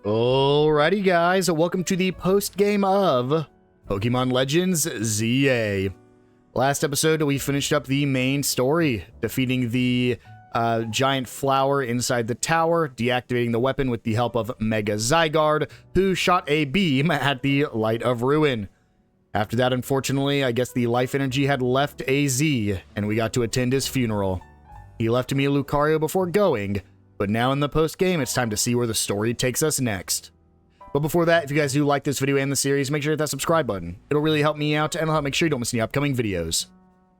Alrighty guys, welcome to the post-game of Pokemon Legends ZA. Last episode, we finished up the main story, defeating the giant flower inside the tower, deactivating the weapon with the help of Mega Zygarde, who shot a beam at the Light of Ruin. After that, unfortunately, I guess the life energy had left AZ, and we got to attend his funeral. He left me a Lucario before going, but now in the post-game, it's time to see where the story takes us next. But before that, if you guys do like this video and the series, make sure to hit that subscribe button. It'll really help me out, and it'll help make sure you don't miss any upcoming videos.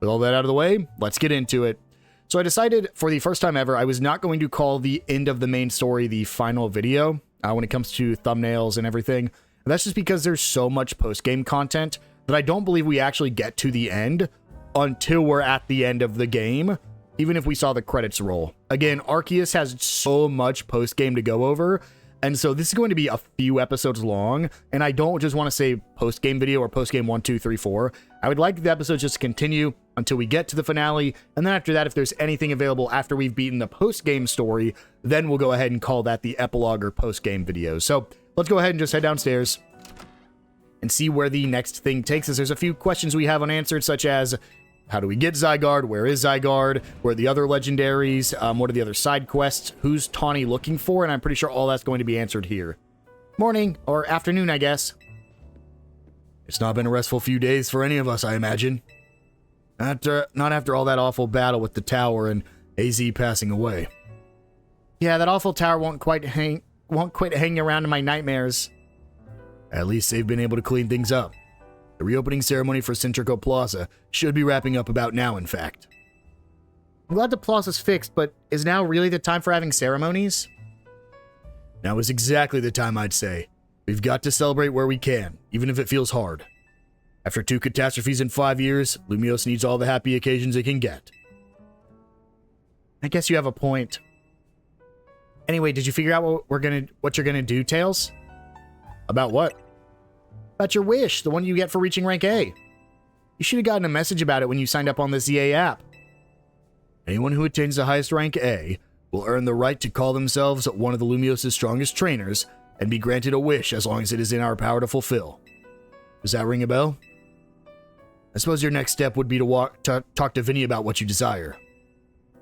With all that out of the way, let's get into it. So I decided, for the first time ever, I was not going to call the end of the main story the final video, when it comes to thumbnails and everything. And that's just because there's so much post-game content that I don't believe we actually get to the end until we're at the end of the game, even if we saw the credits roll. Again, Arceus has so much post-game to go over, and so this is going to be a few episodes long, and I don't just want to say post-game video or post-game 1, 2, 3, 4. I would like the episodes just to continue until we get to the finale, and then after that, if there's anything available after we've beaten the post-game story, then we'll go ahead and call that the epilogue or post-game video. So let's go ahead and just head downstairs and see where the next thing takes us. There's a few questions we have unanswered, such as, how do we get Zygarde? Where is Zygarde? Where are the other legendaries? What are the other side quests? Who's Tawny looking for? And I'm pretty sure all that's going to be answered here. Morning, or afternoon, I guess. It's not been a restful few days for any of us, I imagine. Not after all that awful battle with the tower and AZ passing away. Yeah, that awful tower won't quite hang around in my nightmares. At least they've been able to clean things up. The reopening ceremony for Centrico Plaza should be wrapping up about now, in fact. I'm glad the plaza's fixed, but is now really the time for having ceremonies? Now is exactly the time, I'd say. We've got to celebrate where we can, even if it feels hard. After 2 catastrophes in 5 years, Lumiose needs all the happy occasions it can get. I guess you have a point. Anyway, did you figure out what you're gonna do, Tails? About what? About your wish, the one you get for reaching rank A. You should have gotten a message about it when you signed up on the ZA app. Anyone who attains the highest rank A will earn the right to call themselves one of the Lumiose's strongest trainers and be granted a wish as long as it is in our power to fulfill. Does that ring a bell? I suppose your next step would be to talk to Vinny about what you desire.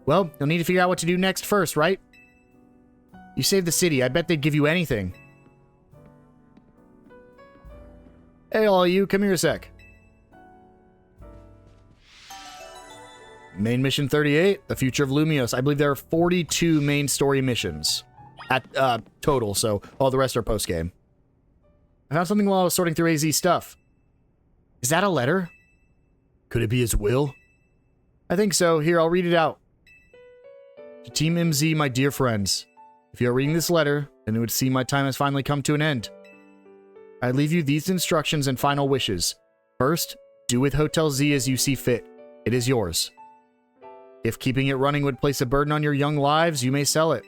Well, you'll need to figure out what to do next first, right? You saved the city. I bet they'd give you anything. Hey, all of you, come here a sec. Main mission 38, the future of Lumiose. I believe there are 42 main story missions at total, so all the rest are post-game. I found something while I was sorting through AZ stuff. Is that a letter? Could it be his will? I think so. Here, I'll read it out. To Team MZ, my dear friends, if you are reading this letter, then it would seem my time has finally come to an end. I leave you these instructions and final wishes. First, do with Hotel Z as you see fit. It is yours. If keeping it running would place a burden on your young lives, you may sell it.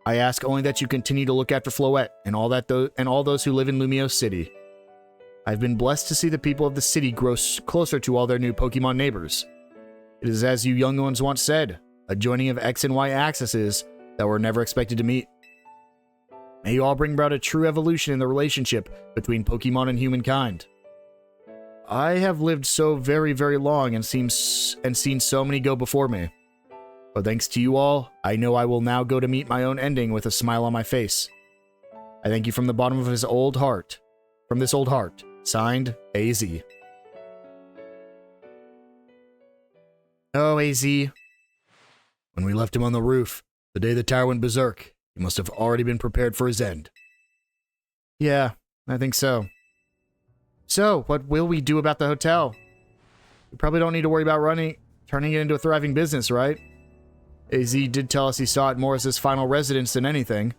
I ask only that you continue to look after Floette and all those who live in Lumiose City. I've been blessed to see the people of the city grow closer to all their new Pokemon neighbors. It is as you young ones once said, a joining of X and Y axes that were never expected to meet. May you all bring about a true evolution in the relationship between Pokemon and humankind. I have lived so very, very long and seen so many go before me. But thanks to you all, I know I will now go to meet my own ending with a smile on my face. I thank you from the bottom of this old heart. Signed, AZ. Oh, AZ. When we left him on the roof, the day the tower went berserk, he must have already been prepared for his end. Yeah, I think so. So, what will we do about the hotel? We probably don't need to worry about turning it into a thriving business, right? AZ did tell us he saw it more as his final residence than anything.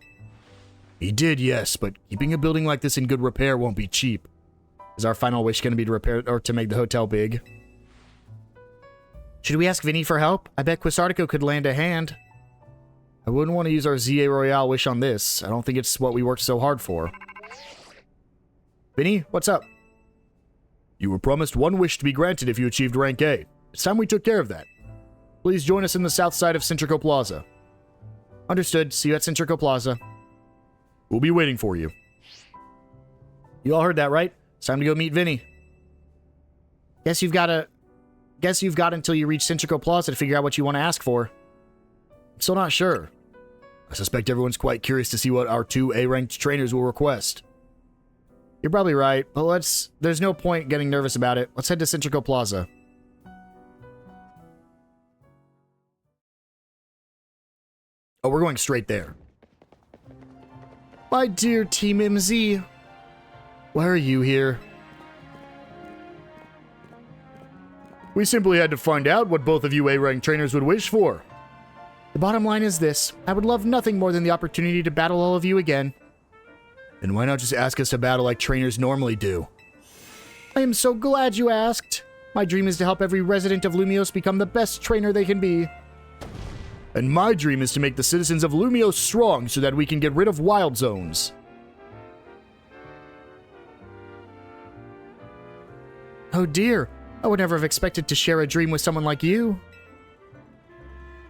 He did, yes, but keeping a building like this in good repair won't be cheap. Is our final wish going to be to repair or to make the hotel big? Should we ask Vinny for help? I bet Quasartico could lend a hand. I wouldn't want to use our ZA Royale wish on this. I don't think it's what we worked so hard for. Vinny, what's up? You were promised one wish to be granted if you achieved rank A. It's time we took care of that. Please join us in the south side of Centrico Plaza. Understood. See you at Centrico Plaza. We'll be waiting for you. You all heard that, right? It's time to go meet Vinny. Guess you've got until you reach Centrico Plaza to figure out what you want to ask for. I'm still not sure. I suspect everyone's quite curious to see what our 2 A-ranked trainers will request. You're probably right, but there's no point getting nervous about it. Let's head to Centrico Plaza. Oh, we're going straight there. My dear Team MZ, why are you here? We simply had to find out what both of you A-rank trainers would wish for. The bottom line is this. I would love nothing more than the opportunity to battle all of you again. And why not just ask us to battle like trainers normally do? I am so glad you asked. My dream is to help every resident of Lumiose become the best trainer they can be. And my dream is to make the citizens of Lumiose strong so that we can get rid of wild zones. Oh dear, I would never have expected to share a dream with someone like you.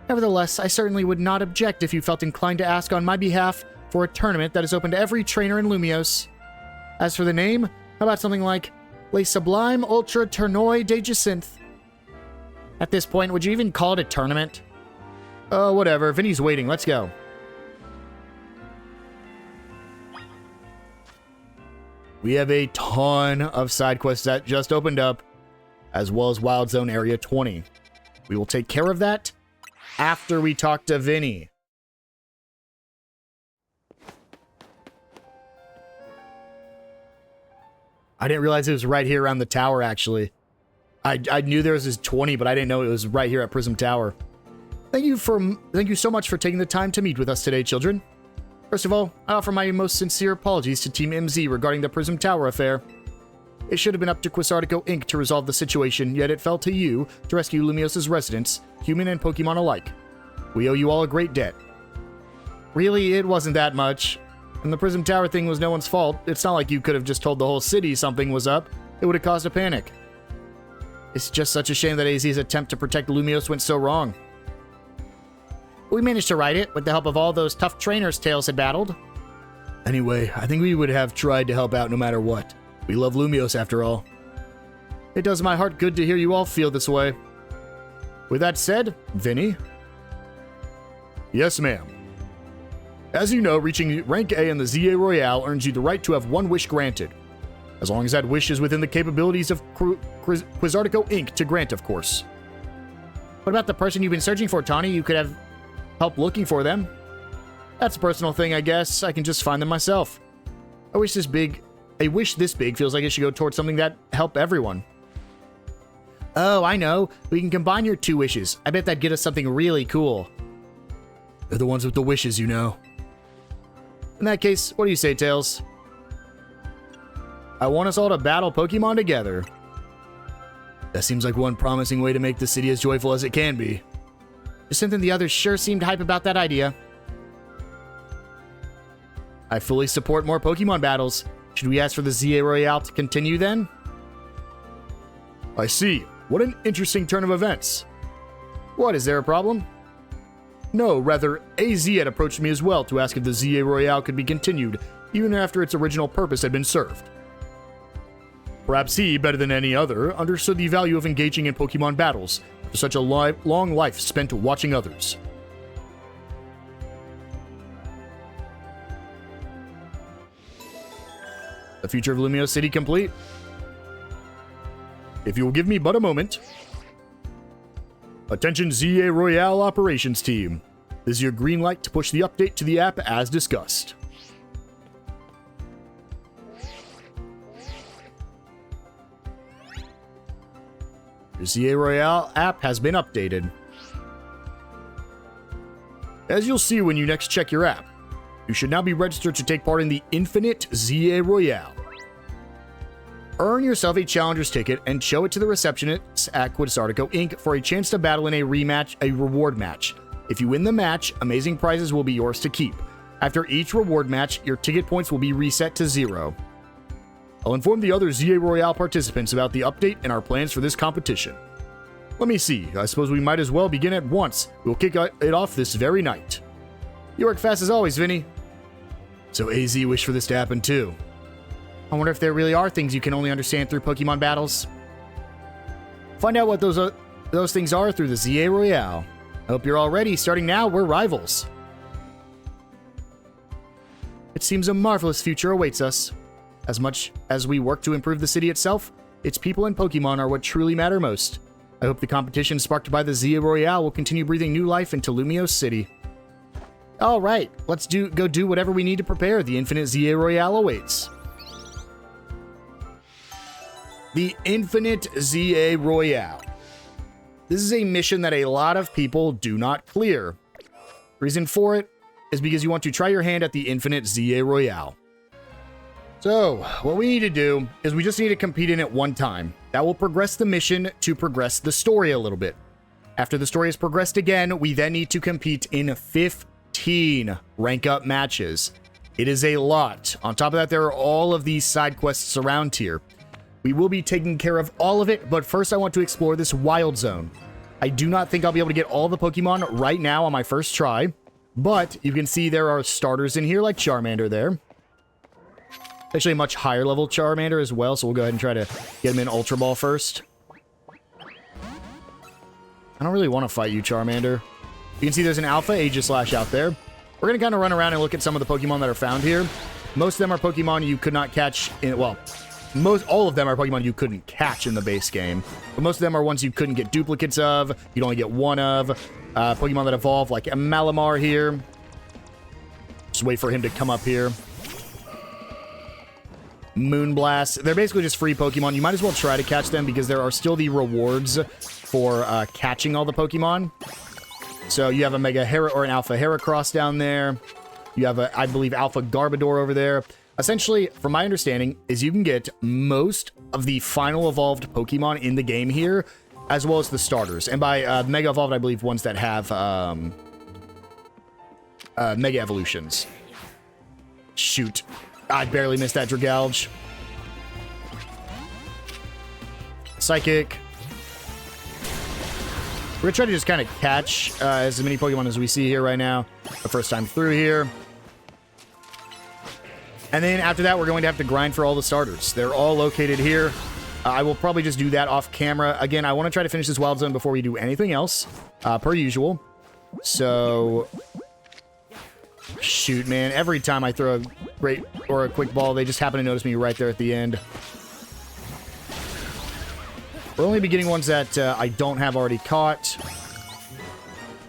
Nevertheless, I certainly would not object if you felt inclined to ask on my behalf for a tournament that is open to every trainer in Lumiose. As for the name, how about something like Le Sublime Ultra Tournoi de Jacinthe? At this point, would you even call it a tournament? Oh, whatever. Vinny's waiting. Let's go. We have a ton of side quests that just opened up, as well as Wild Zone Area 20. We will take care of that after we talk to Vinny. I didn't realize it was right here around the tower, actually. I knew there was this 20, but I didn't know it was right here at Prism Tower. Thank you so much for taking the time to meet with us today, children. First of all, I offer my most sincere apologies to Team MZ regarding the Prism Tower affair. It should have been up to Quasartico Inc. to resolve the situation, yet it fell to you to rescue Lumiose's residents, human and Pokemon alike. We owe you all a great debt. Really, it wasn't that much. And the Prism Tower thing was no one's fault. It's not like you could have just told the whole city something was up. It would have caused a panic. It's just such a shame that AZ's attempt to protect Lumiose went so wrong. We managed to right it with the help of all those tough trainers Tails had battled. Anyway, I think we would have tried to help out no matter what. We love Lumiose after all. It does my heart good to hear you all feel this way. With that said, Vinny? Yes, ma'am. As you know, reaching rank A in the ZA Royale earns you the right to have one wish granted. As long as that wish is within the capabilities of Quasartico Inc. to grant, of course. What about the person you've been searching for, Tawny? You could have help looking for them. That's a personal thing, I guess. I can just find them myself. A wish this big feels like it should go towards something that help everyone. Oh, I know. We can combine your 2 wishes. I bet that'd get us something really cool. They're the ones with the wishes, you know. In that case, what do you say, Tails? I want us all to battle Pokemon together. That seems like one promising way to make the city as joyful as it can be. Jacinthe and the others sure seemed hype about that idea. I fully support more Pokemon battles. Should we ask for the ZA Royale to continue then? I see. What an interesting turn of events. What, is there a problem? No, rather, AZ had approached me as well to ask if the ZA Royale could be continued, even after its original purpose had been served. Perhaps he, better than any other, understood the value of engaging in Pokemon battles, for such a long life spent watching others. The future of Lumiose City complete. If you will give me but a moment. Attention ZA Royale Operations Team. This is your green light to push the update to the app as discussed. Your ZA Royale app has been updated. As you'll see when you next check your app, you should now be registered to take part in the Infinite ZA Royale. Earn yourself a challenger's ticket and show it to the receptionist at Quasartico Inc. for a chance to battle in a reward match. If you win the match, amazing prizes will be yours to keep. After each reward match, your ticket points will be reset to 0. I'll inform the other ZA Royale participants about the update and our plans for this competition. Let me see, I suppose we might as well begin at once. We'll kick it off this very night. You work fast as always, Vinny. So AZ wished for this to happen too. I wonder if there really are things you can only understand through Pokemon battles. Find out what those things are through the ZA Royale. I hope you're all ready. Starting now, we're rivals. It seems a marvelous future awaits us. As much as we work to improve the city itself, its people and Pokemon are what truly matter most. I hope the competition sparked by the ZA Royale will continue breathing new life into Lumiose City. All right, let's go do whatever we need to prepare. The Infinite ZA Royale awaits. The Infinite ZA Royale. This is a mission that a lot of people do not clear. Reason for it is because you want to try your hand at the Infinite ZA Royale. So, what we need to do is we just need to compete in it one time. That will progress the mission to progress the story a little bit. After the story is progressed again, we then need to compete in 15 rank up matches. It is a lot. On top of that, there are all of these side quests around here. We will be taking care of all of it, but first I want to explore this wild zone. I do not think I'll be able to get all the Pokemon right now on my first try, but you can see there are starters in here like Charmander there. Actually a much higher level Charmander as well, so we'll go ahead and try to get him in Ultra Ball first. I don't really want to fight you, Charmander. You can see there's an Alpha Aegislash out there. We're going to kind of run around and look at some of the Pokemon that are found here. Most of them are Pokemon you could not catch in, well, all of them are Pokemon you couldn't catch in the base game. But most of them are ones you couldn't get duplicates of. You'd only get one of. Pokemon that evolve, like a Malamar here. Just wait for him to come up here. Moonblast. They're basically just free Pokemon. You might as well try to catch them because there are still the rewards for catching all the Pokemon. So you have a Mega Hera or an Alpha Heracross down there. You have a, I believe, Alpha Garbodor over there. Essentially, from my understanding, is you can get most of the final evolved Pokemon in the game here, as well as the starters. And by Mega Evolved, I believe ones that have Mega Evolutions. Shoot. I barely missed that Dragalge. Psychic. We're going to try to just kind of catch as many Pokemon as we see here right now. The first time through here. And then after that, we're going to have to grind for all the starters. They're all located here. I will probably just do that off camera. Again, I want to try to finish this wild zone before we do anything else, per usual. So, shoot, man. Every time I throw a great or a quick ball, they just happen to notice me right there at the end. We're only beginning ones that I don't have already caught.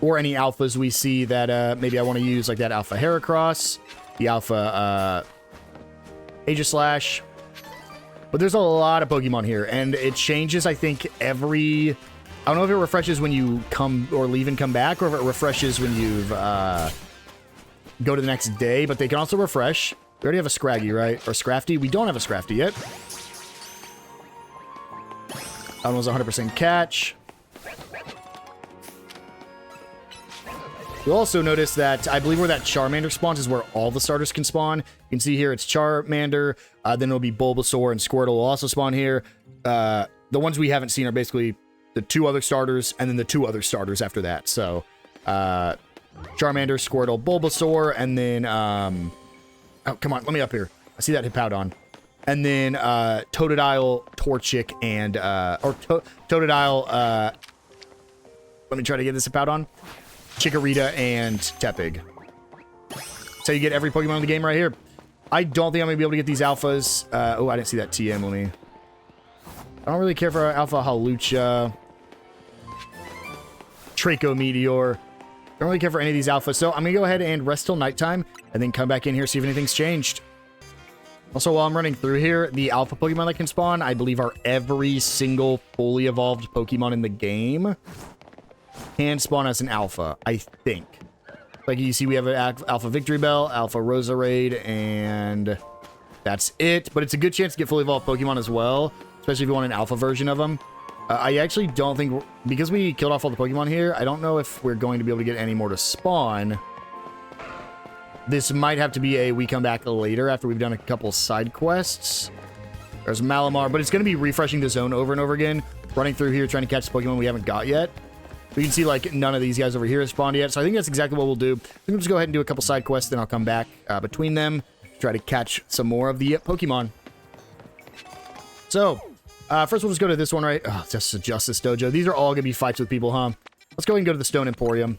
Or any alphas we see that maybe I want to use, like that Alpha Heracross, the Alpha Aegislash. But there's a lot of Pokemon here, and it changes, I think, every... I don't know if it refreshes when you come or leave and come back, or if it refreshes when you've go to the next day, but they can also refresh. We already have a Scraggy, right? Or Scrafty? We don't have a Scrafty yet. That one was 100% catch. You'll also notice that I believe where that Charmander spawns is where all the starters can spawn. You can see here it's Charmander, then it'll be Bulbasaur and Squirtle will also spawn here. The ones we haven't seen are basically the two other starters and then the two other starters after that. So, Charmander, Squirtle, Bulbasaur, and then, oh, come on, let me up here. I see that Hippowdon. And then, Totodile, Torchic, and, Totodile, let me try to get this Hippowdon. Chikorita and Tepig. So you get every Pokemon in the game right here. I don't think I'm going to be able to get these alphas. Oh, I didn't see that TM. Let me... I don't really care for Alpha Hawlucha. Draco Meteor. Don't really care for any of these alphas. So I'm going to go ahead and rest till nighttime and then come back in here, see if anything's changed. Also, while I'm running through here, the alpha Pokemon that can spawn, I believe, are every single fully evolved Pokemon in the game. Can spawn as an alpha, I think. Like you see, we have an Alpha Victory Bell, Alpha Roserade, and that's it. But it's a good chance to get fully evolved Pokemon as well, especially if you want an alpha version of them. I actually don't think, because we killed off all the Pokemon here, I don't know if we're going to be able to get any more to spawn. This might have to be a we come back later after we've done a couple side quests. There's Malamar, but it's going to be refreshing the zone over and over again, running through here trying to catch the Pokemon we haven't got yet. We can see, like, none of these guys over here have spawned yet, so I think that's exactly what we'll do. I think we'll just go ahead and do a couple side quests, then I'll come back between them, try to catch some more of the Pokemon. So, first we'll just go to this one, right? Oh, just the Justice Dojo. These are all going to be fights with people, huh? Let's go ahead and go to the Stone Emporium.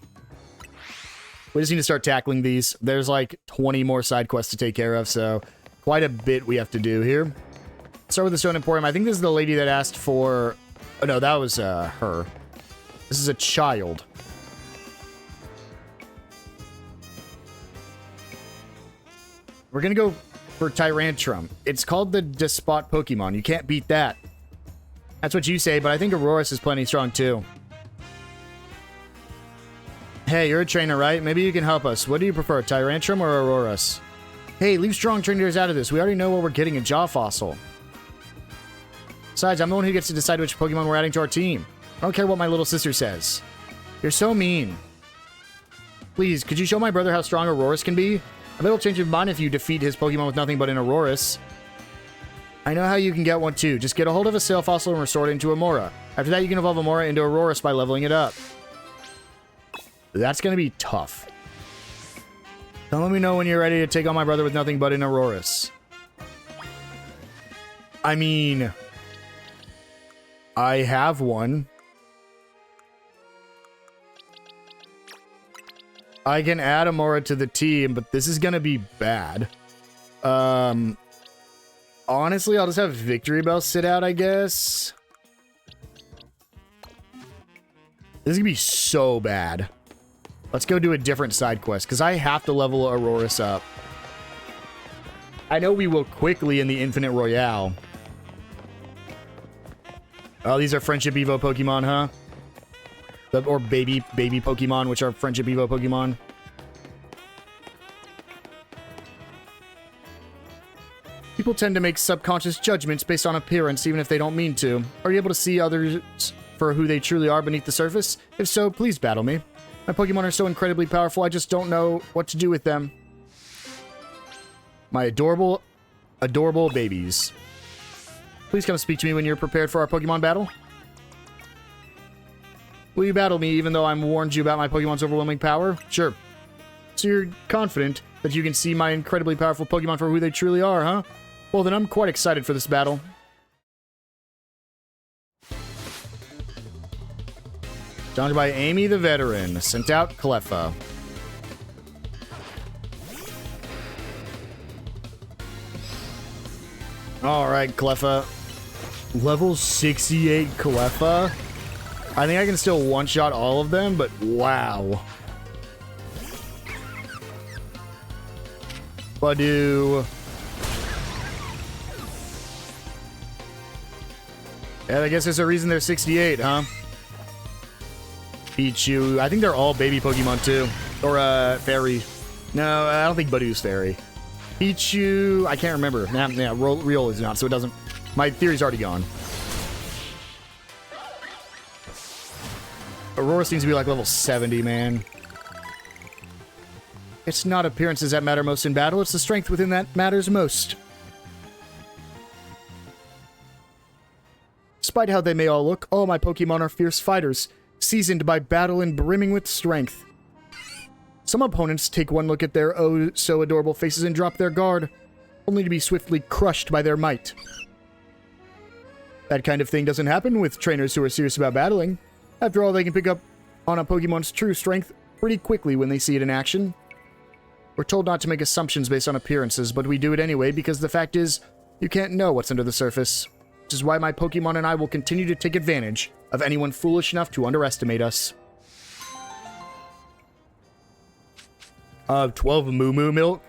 We just need to start tackling these. There's like 20 more side quests to take care of, so quite a bit we have to do here. Start with the Stone Emporium. I think this is the lady that asked for... Oh, no, that was her. This is a child. We're going to go for Tyrantrum. It's called the Despot Pokemon. You can't beat that. That's what you say, but I think Auroras is plenty strong too. Hey, you're a trainer, right? Maybe you can help us. What do you prefer, Tyrantrum or Auroras? Hey, leave strong trainers out of this. We already know what we're getting in Jaw Fossil. Besides, I'm the one who gets to decide which Pokemon we're adding to our team. I don't care what my little sister says. You're so mean. Please, could you show my brother how strong Auroras can be? I bet he'll change his mind if you defeat his Pokemon with nothing but an Auroras. I know how you can get one too. Just get a hold of a Sail Fossil and restore it into a Mora. After that, you can evolve a Mora into Auroras by leveling it up. That's going to be tough. Don't let me know when you're ready to take on my brother with nothing but an Auroras. I mean... I have one. I can add a Mora to the team, but this is going to be bad. Honestly, I'll just have Victory Bell sit out, I guess. This is going to be so bad. Let's go do a different side quest, because I have to level Auroras up. I know we will quickly in the Infinite Royale. Oh, these are Friendship Evo Pokemon, huh? Or baby Pokemon, which are Friendship Evo Pokemon. People tend to make subconscious judgments based on appearance, even if they don't mean to. Are you able to see others for who they truly are beneath the surface? If so, please battle me. My Pokemon are so incredibly powerful, I just don't know what to do with them. My adorable babies. Please come speak to me when you're prepared for our Pokemon battle. Will you battle me even though I'm warned you about my Pokemon's overwhelming power? Sure. So you're confident that you can see my incredibly powerful Pokemon for who they truly are, huh? Well, then I'm quite excited for this battle. Challenged by Amy the Veteran. Sent out Cleffa. Alright, Cleffa. Level 68 Cleffa. I think I can still one-shot all of them, but wow. Badoo. Yeah, I guess there's a reason they're 68, huh? Pichu. I think they're all baby Pokemon, too. Or, fairy. No, I don't think Badoo's fairy. Pichu. I can't remember. Nah, Riol is not, so it doesn't... My theory's already gone. Aurora seems to be like level 70, man. It's not appearances that matter most in battle, it's the strength within that matters most. Despite how they may all look, all my Pokemon are fierce fighters, seasoned by battle and brimming with strength. Some opponents take one look at their oh-so-adorable faces and drop their guard, only to be swiftly crushed by their might. That kind of thing doesn't happen with trainers who are serious about battling. After all, they can pick up on a Pokemon's true strength pretty quickly when they see it in action. We're told not to make assumptions based on appearances, but we do it anyway because the fact is, you can't know what's under the surface. Which is why my Pokemon and I will continue to take advantage of anyone foolish enough to underestimate us. 12 Moo Moo Milk.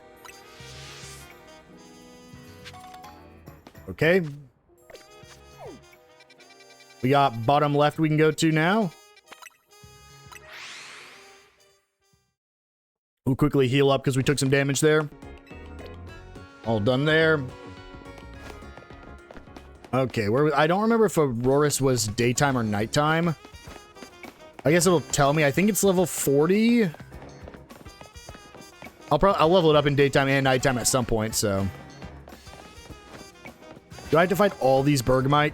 Okay. We got bottom left we can go to now. We'll quickly heal up because we took some damage there. All done there. Okay, I don't remember if Auroras was daytime or nighttime. I guess it'll tell me. I think it's level 40. I'll level it up in daytime and nighttime at some point, so. Do I have to fight all these Bergmite?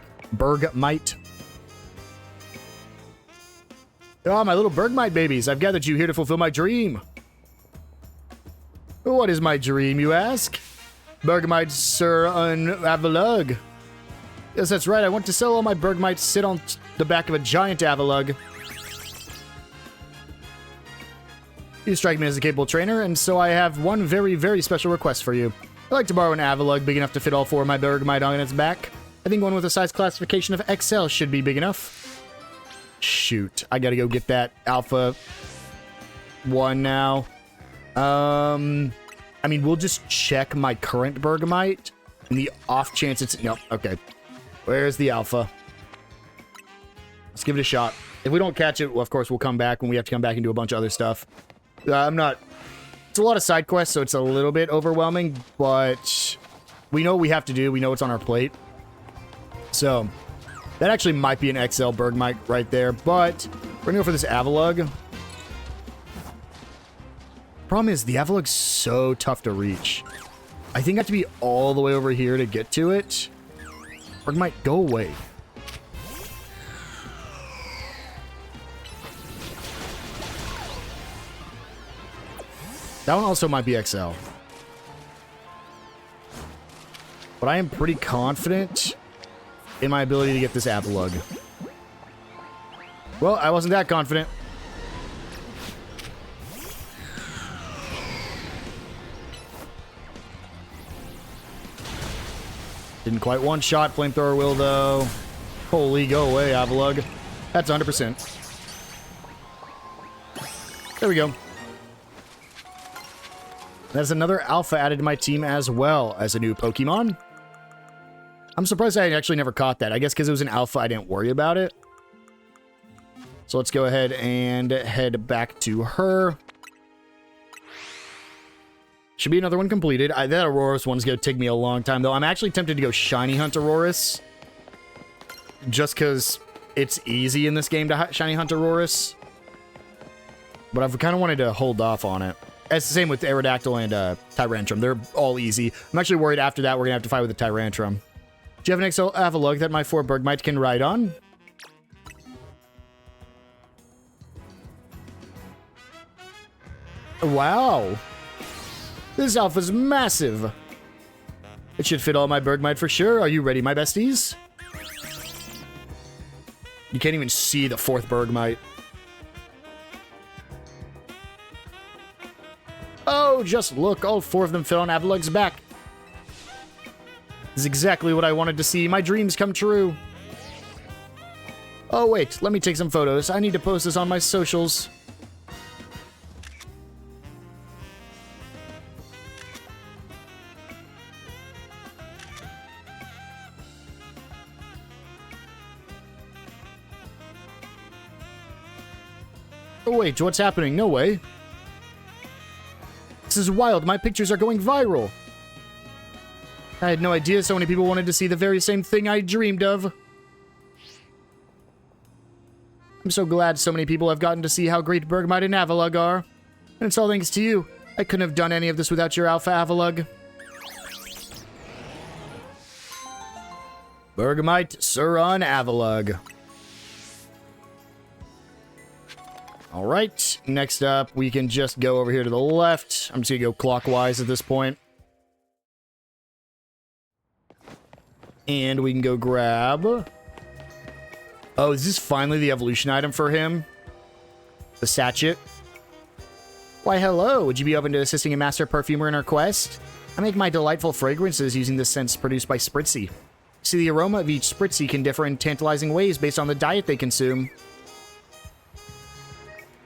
Oh, my little Bergmite babies. I've gathered you here to fulfill my dream. What is my dream, you ask? Bergmite, sir, un Avalug. Yes, that's right. I want to sell all my Bergmites sit on the back of a giant Avalug. You strike me as a capable trainer, and so I have one very, very special request for you. I'd like to borrow an Avalug big enough to fit all 4 of my Bergmite on its back. I think one with a size classification of XL should be big enough. Shoot, I gotta go get that Alpha 1 now. I mean, we'll just check my current Bergmite in the off chance it's... Nope, okay. Where's the Alpha? Let's give it a shot. If we don't catch it, well, of course, we'll come back when we have to come back and do a bunch of other stuff. I'm not... It's a lot of side quests, so it's a little bit overwhelming, but we know what we have to do. We know what's on our plate. So, that actually might be an XL Bergmite right there, but we're going to go for this Avalug. Problem is, the Avalug's so tough to reach. I think I have to be all the way over here to get to it. Bergmite, go away. That one also might be XL. But I am pretty confident in my ability to get this Avalug. Well, I wasn't that confident. Didn't quite one-shot Flamethrower will, though. Holy, go away, Avalug. That's 100%. There we go. There's another Alpha added to my team as well as a new Pokemon. I'm surprised I actually never caught that. I guess because it was an Alpha, I didn't worry about it. So let's go ahead and head back to her. Should be another one completed. That Aurorus one's going to take me a long time, though. I'm actually tempted to go Shiny Hunt Aurorus. Just because it's easy in this game to Shiny Hunt Aurorus. But I've kind of wanted to hold off on it. It's the same with Aerodactyl and Tyrantrum. They're all easy. I'm actually worried after that we're going to have to fight with the Tyrantrum. Do you have an XL Avalug that my 4 Bergmite can ride on? Wow. This Alpha's massive. It should fit all my Bergmite for sure. Are you ready, my besties? You can't even see the 4th Bergmite. Oh, just look. All 4 of them fit on Avalug's back. This is exactly what I wanted to see. My dreams come true. Oh, wait. Let me take some photos. I need to post this on my socials. Oh, wait. What's happening? No way. This is wild. My pictures are going viral. I had no idea so many people wanted to see the very same thing I dreamed of. I'm so glad so many people have gotten to see how great Bergmite and Avalug are. And it's all thanks to you. I couldn't have done any of this without your Alpha Avalug. Bergmite, Suron, Avalug. Alright, next up, we can just go over here to the left. I'm just gonna go clockwise at this point. And we can go grab... Oh, is this finally the evolution item for him? The sachet? Why, hello! Would you be open to assisting a master perfumer in her quest? I make my delightful fragrances using the scents produced by Spritzy. See, the aroma of each Spritzy can differ in tantalizing ways based on the diet they consume.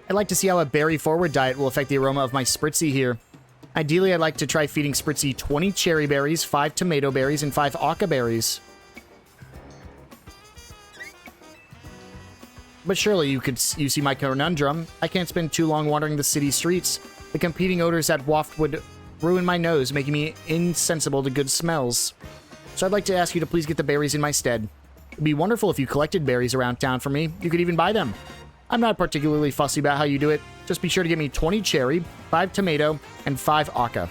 I'd like to see how a berry-forward diet will affect the aroma of my Spritzy here. Ideally, I'd like to try feeding Spritzy 20 cherry berries, 5 tomato berries, and 5 Aka berries. But surely you see my conundrum. I can't spend too long wandering the city streets. The competing odors that waft would ruin my nose, making me insensible to good smells. So I'd like to ask you to please get the berries in my stead. It'd be wonderful if you collected berries around town for me. You could even buy them. I'm not particularly fussy about how you do it. Just be sure to get me 20 cherry, 5 tomato, and 5 Aka.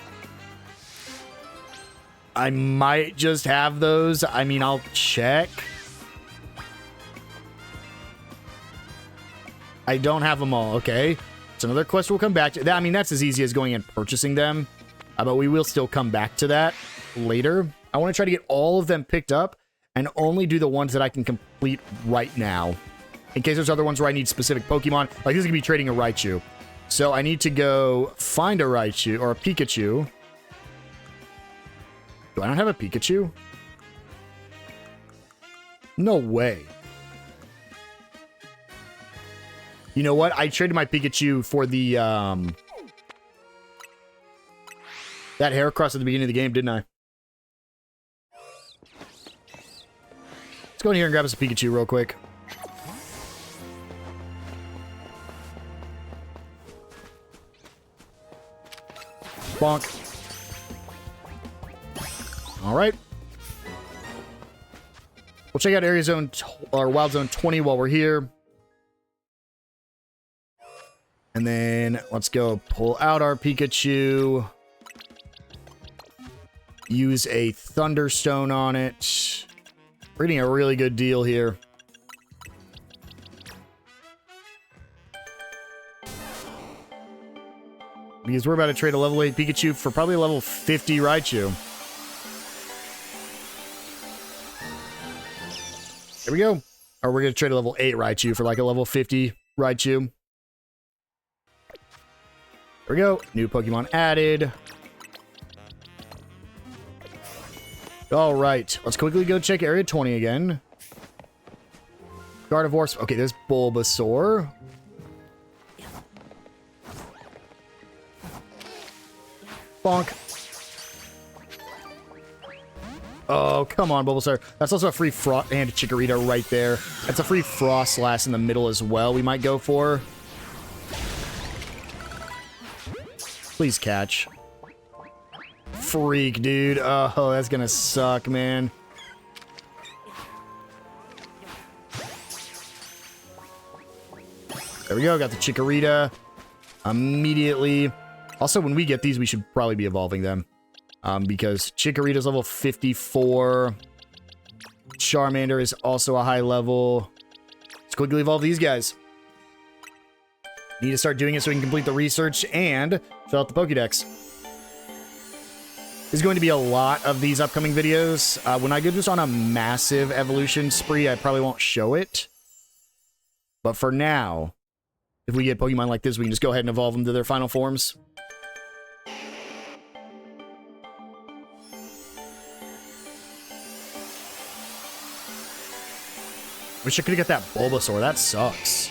I might just have those. I mean, I'll check. I don't have them all, okay? It's another quest we'll come back to. I mean, that's as easy as going and purchasing them. But we will still come back to that. later. I want to try to get all of them picked up and only do the ones that I can complete right now. In case there's other ones where I need specific Pokemon. Like, this is going to be trading a Raichu. So I need to go find a Raichu or a Pikachu. Do I not have a Pikachu? No way. You know what? I traded my Pikachu for the, that Heracross at the beginning of the game, didn't I? Let's go in here and grab us a Pikachu real quick. Bonk. All right. We'll check out Area Zone or Wild Zone 20 while we're here. And then let's go pull out our Pikachu. Use a Thunderstone on it. We're getting a really good deal here. Because we're about to trade a level 8 Pikachu for probably a level 50 Raichu. There we go. Or we're going to trade a level 8 Raichu for like a level 50 Raichu. There we go. New Pokemon added. All right. Let's quickly go check Area 20 again. Gardevoir. Okay, there's Bulbasaur. Bonk. Oh, come on, Bulbasaur. That's also a free Frost and a Chikorita right there. That's a free Frostlass in the middle as well we might go for. Please catch. Freak, dude. Oh, that's gonna suck, man. There we go. Got the Chikorita. Immediately. Also, when we get these, we should probably be evolving them. Because Chikorita's level 54. Charmander is also a high level. Let's quickly evolve these guys. Need to start doing it so we can complete the research and fill out the Pokédex. There's going to be a lot of these upcoming videos. When I go just on a massive evolution spree, I probably won't show it. But for now, if we get Pokemon like this, we can just go ahead and evolve them to their final forms. Wish I could have got that Bulbasaur. That sucks.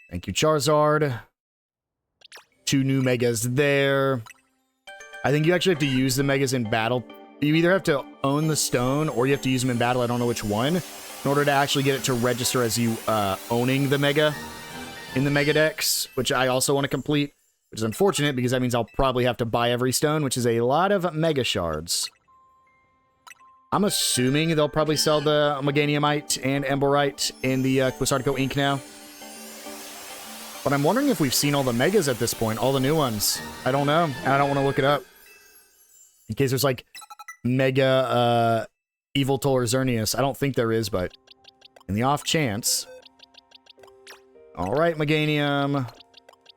Thank you, Charizard. 2 new Megas there. I think you actually have to use the Megas in battle. You either have to own the stone or you have to use them in battle. I don't know which one. In order to actually get it to register as you owning the Mega in the Mega Dex, which I also want to complete, which is unfortunate because that means I'll probably have to buy every stone, which is a lot of Mega Shards. I'm assuming they'll probably sell the Meganiumite and Emborite in the Quasartico Ink now. But I'm wondering if we've seen all the Megas at this point, all the new ones. I don't know. I don't want to look it up. In case there's like Mega Evoltol or Xerneas. I don't think there is, but in the off chance. Alright, Meganium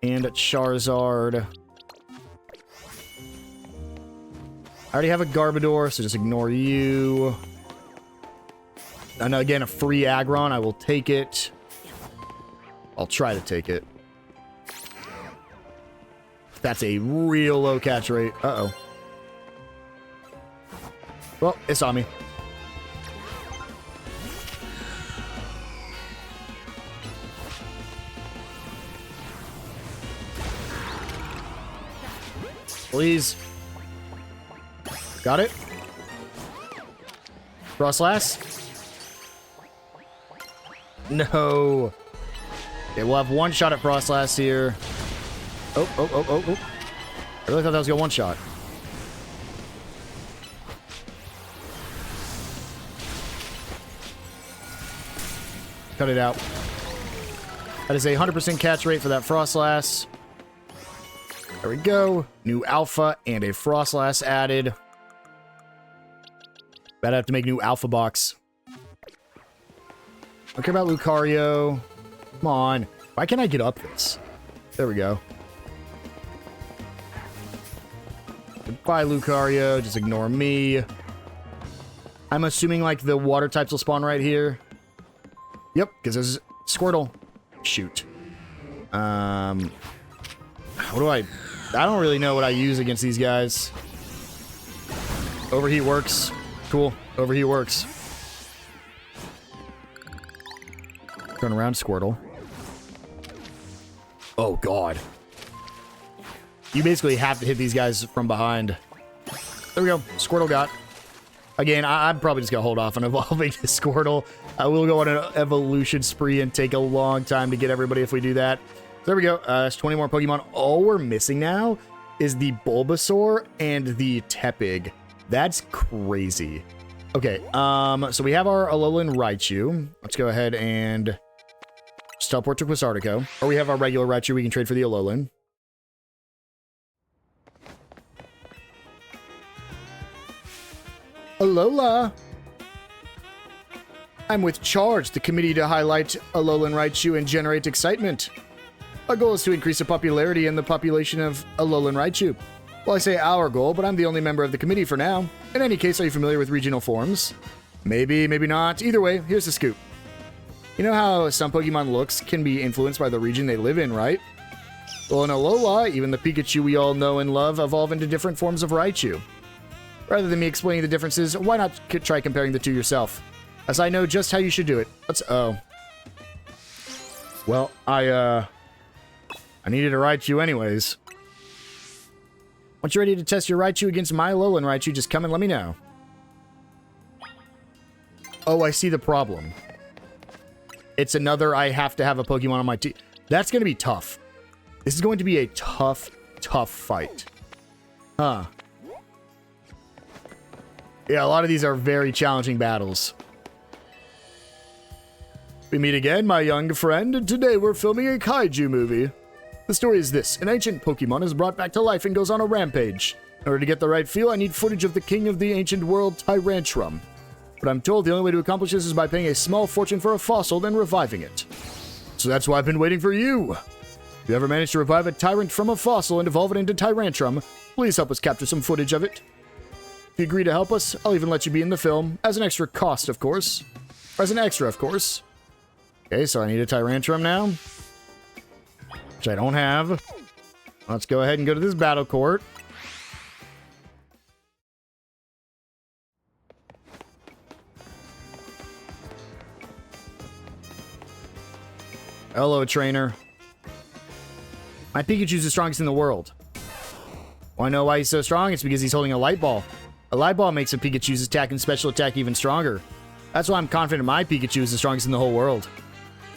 and Charizard. I already have a Garbodor, so just ignore you. And again, a free Aggron. I will take it. I'll try to take it. That's a real low catch rate. Uh-oh. Well, it saw me. Please. Got it. Frostlass. No. Okay, we'll have one shot at Frostlass here. Oh. I really thought that was going to one shot. Cut it out. That is a 100% catch rate for that Frostlass. There we go. New Alpha and a Frostlass added. Bet I have to make new Alpha box. Don't care about Lucario. Come on. Why can't I get up this? There we go. Goodbye, Lucario. Just ignore me. I'm assuming, like, the water types will spawn right here. Yep, because there's Squirtle. Shoot. What do I don't really know what I use against these guys. Overheat works. Cool. Overheat works. Turn around, Squirtle. Oh, God. You basically have to hit these guys from behind. There we go. Squirtle got. Again, I'm probably just going to hold off on evolving to Squirtle. We'll go on an evolution spree and take a long time to get everybody if we do that. There we go. That's 20 more Pokemon. All we're missing now is the Bulbasaur and the Tepig. That's crazy. Okay, so we have our Alolan Raichu. Let's go ahead and just teleport to Quasartico. Or we have our regular Raichu we can trade for the Alolan. Alola! I'm with Charge, the committee to highlight Alolan Raichu and generate excitement. Our goal is to increase the popularity and the population of Alolan Raichu. Well, I say our goal, but I'm the only member of the committee for now. In any case, are you familiar with regional forms? Maybe, maybe not. Either way, here's the scoop. You know how some Pokemon looks can be influenced by the region they live in, right? Well, in Alola, even the Pikachu we all know and love evolve into different forms of Raichu. Rather than me explaining the differences, why not try comparing the two yourself? As I know just how you should do it. Oh. Well, I needed a Raichu anyways. Once you're ready to test your Raichu against my Alolan Raichu, just come and let me know. Oh, I see the problem. It's another I have to have a Pokemon on my team. That's going to be tough. This is going to be a tough, tough fight. Huh. Yeah, a lot of these are very challenging battles. We meet again, my young friend, and today we're filming a kaiju movie. The story is this. An ancient Pokemon is brought back to life and goes on a rampage. In order to get the right feel, I need footage of the king of the ancient world, Tyrantrum. But I'm told the only way to accomplish this is by paying a small fortune for a fossil, then reviving it. So that's why I've been waiting for you. If you ever manage to revive a Tyrant from a fossil and evolve it into Tyrantrum, please help us capture some footage of it. If you agree to help us, I'll even let you be in the film, as an extra cost, of course. Or as an extra, of course. Okay, so I need a Tyrantrum now. Which I don't have. Let's go ahead and go to this battle court. Hello, trainer. My Pikachu's the strongest in the world. Want to know why he's so strong? It's because he's holding a light ball. A light ball makes a Pikachu's attack and special attack even stronger. That's why I'm confident my Pikachu is the strongest in the whole world.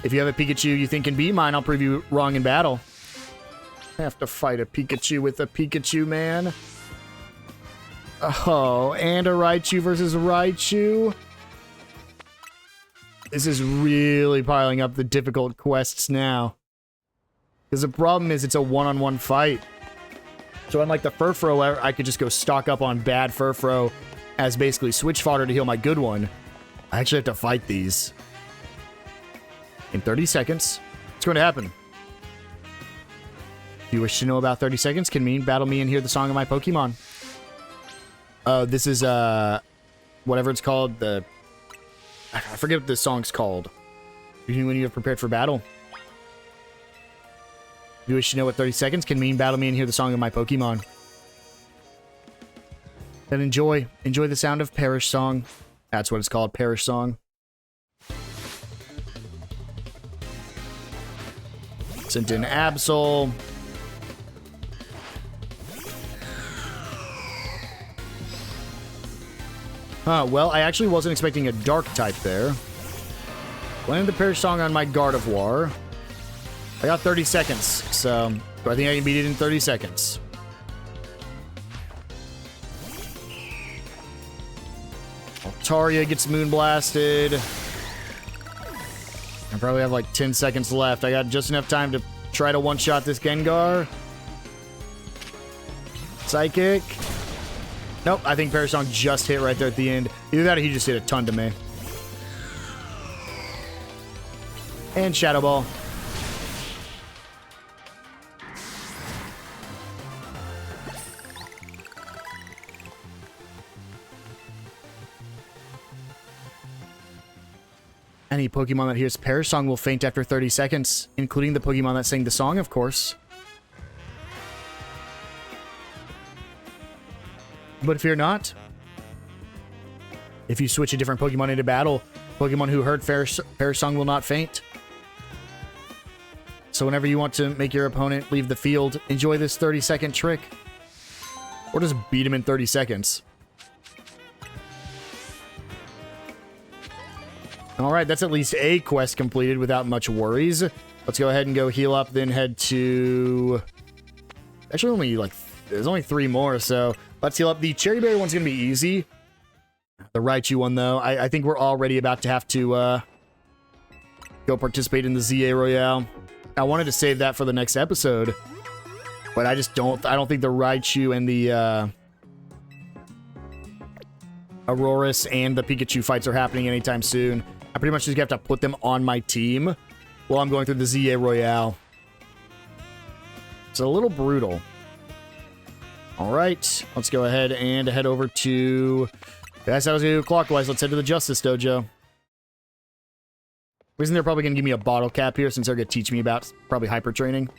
If you have a Pikachu you think can be mine, I'll prove you wrong in battle. I have to fight a Pikachu with a Pikachu, man. Oh, and a Raichu versus Raichu. This is really piling up the difficult quests now. Because the problem is it's a one-on-one fight. So unlike the Furfrou, where I could just go stock up on bad Furfrou as basically switch fodder to heal my good one, I actually have to fight these. In 30 seconds, what's going to happen? If you wish to know about 30 seconds, can mean battle me and hear the song of my Pokemon. This is, whatever it's called, I forget what this song's called. When you have prepared for battle. If you wish to know what 30 seconds can mean, battle me and hear the song of my Pokemon. Then enjoy the sound of Perish Song. That's what it's called, Perish Song. Sent in Absol. Huh, well, I actually wasn't expecting a dark type there. Landed the Perish Song on my Gardevoir. I got 30 seconds, so I think I can beat it in 30 seconds. Altaria gets Moonblasted. I probably have like 10 seconds left. I got just enough time to try to one-shot this Gengar. Psychic. Nope, I think Perish Song just hit right there at the end. Either that or he just hit a ton to me. And Shadow Ball. Any Pokemon that hears Perish Song will faint after 30 seconds, including the Pokemon that sang the song, of course. But fear not. If you switch a different Pokemon into battle, Pokemon who heard Perish Song will not faint. So whenever you want to make your opponent leave the field, enjoy this 30-second trick. Or just beat him in 30 seconds. Alright, that's at least a quest completed without much worries. Let's go ahead and go heal up, then head to... Actually, there's only 3 more, so let's heal up. The Cherry Berry one's going to be easy. The Raichu one, though, I think we're already about to have to go participate in the ZA Royale. I wanted to save that for the next episode, but I don't think the Raichu and the Aurorus and the Pikachu fights are happening anytime soon. I pretty much just have to put them on my team while I'm going through the ZA Royale. It's a little brutal. Alright, let's go ahead and head over to... That's how I was going to do clockwise. Let's head to the Justice Dojo. Reason they're probably going to give me a bottle cap here since they're going to teach me about probably hyper training.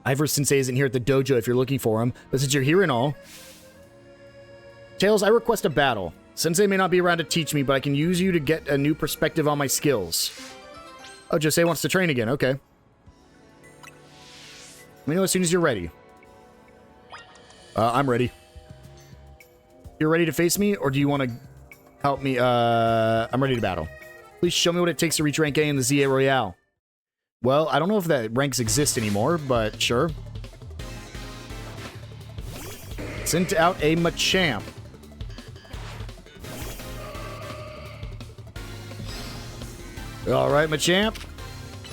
Ivor Sensei isn't here at the dojo if you're looking for him, but since you're here and all... Tails, I request a battle. Sensei may not be around to teach me, but I can use you to get a new perspective on my skills. Oh, Jose wants to train again. Okay. Let me know as soon as you're ready. I'm ready. You're ready to face me, or do you want to help me? I'm ready to battle. Please show me what it takes to reach rank A in the ZA Royale. Well, I don't know if that ranks exist anymore, but sure. Sent out a Machamp. Alright, Machamp.